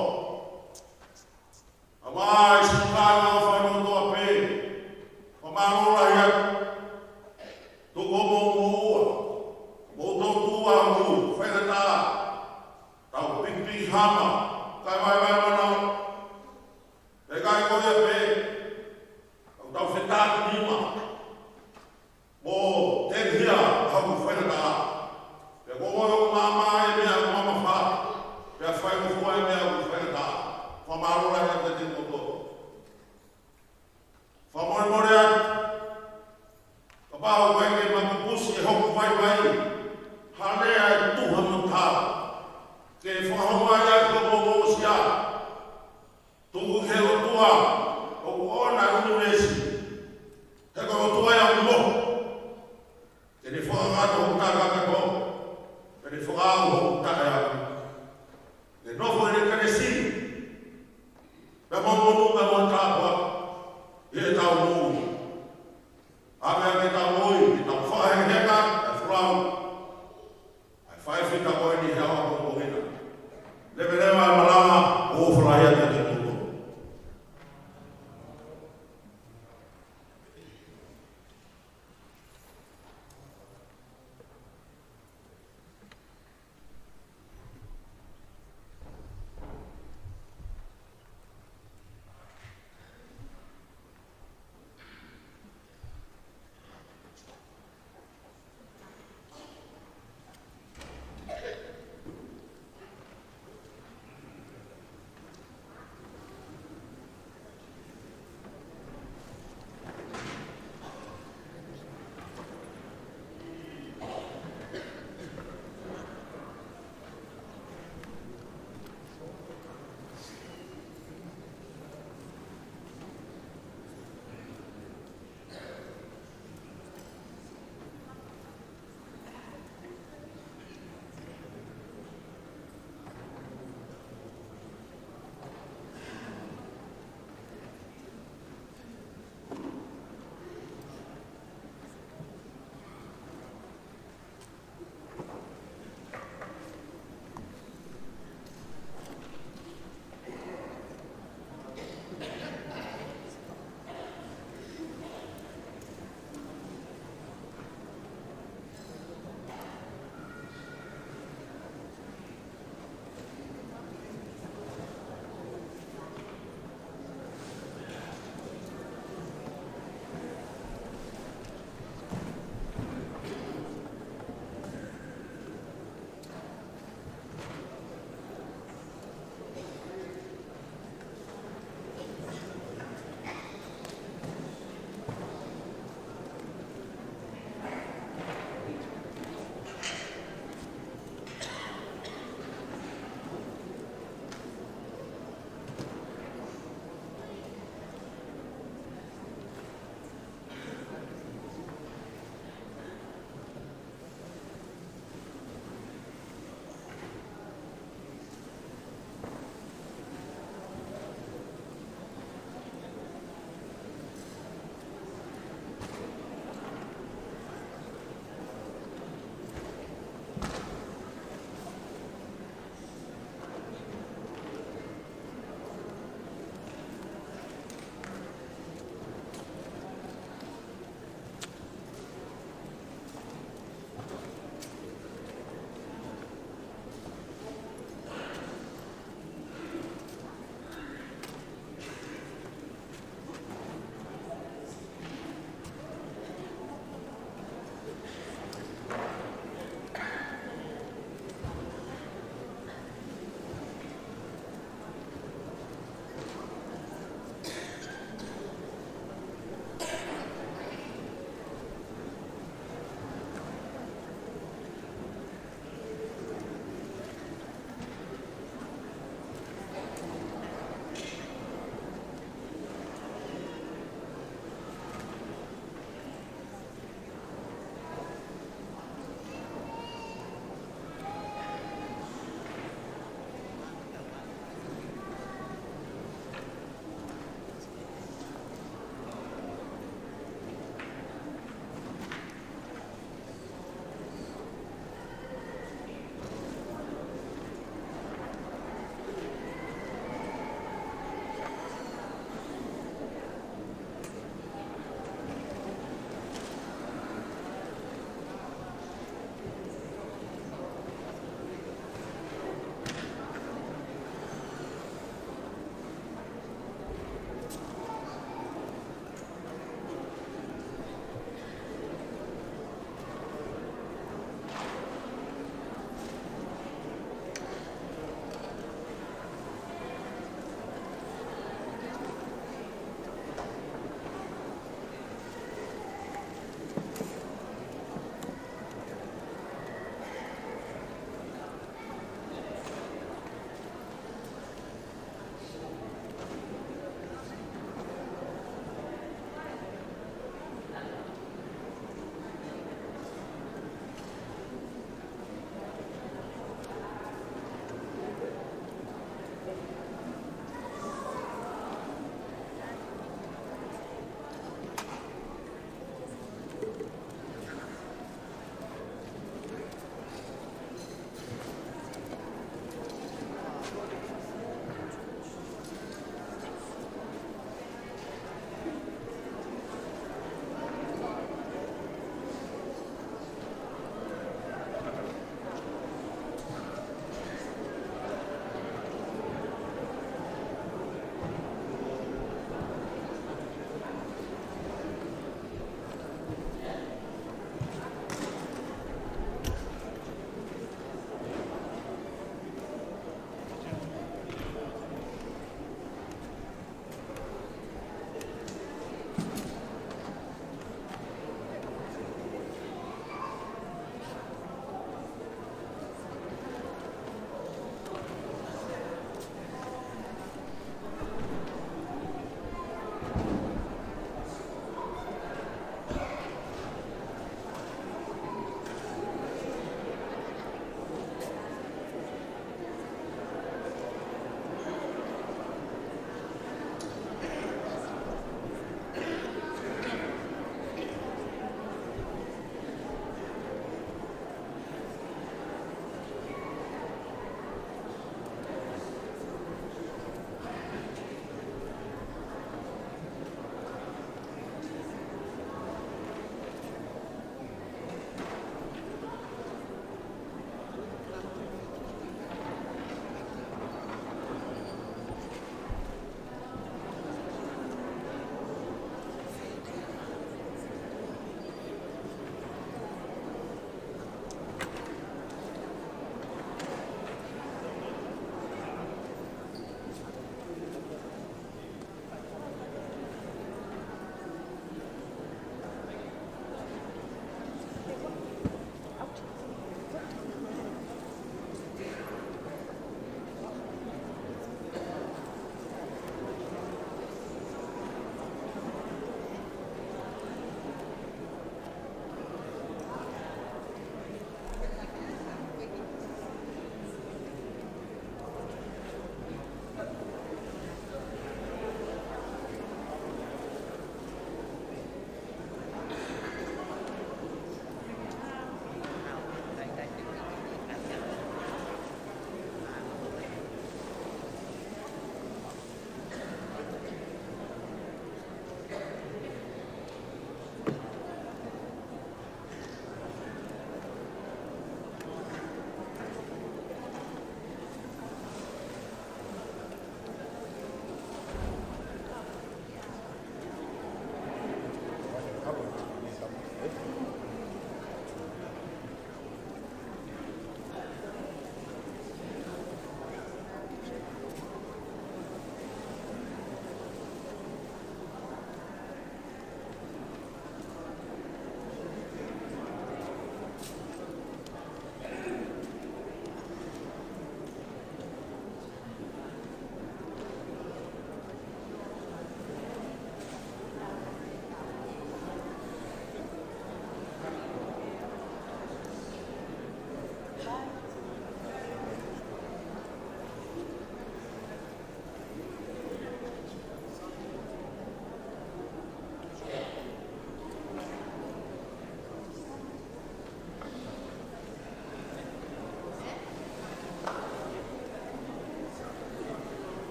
A mai se kai ngā whai no tō a pē. Whamalo rahi atu. Tuko mō ua. Mō tō tua mū, whaina tā. Tau pik hama, kai mai manau. Te kai koe a pē. Tau whetātu nima. Mō tenhia hau whaina tā. Pea kōmoi o māma e mea o mama wha. Pea whai o hua e mea o whaina tā. Whamarora e te tino tō. Whamore atu. Ka pāo kai ke makupusi e hoku whai mai. Hanea e tuha no tā. Ke whahomai atu o mō sia.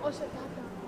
O se tata.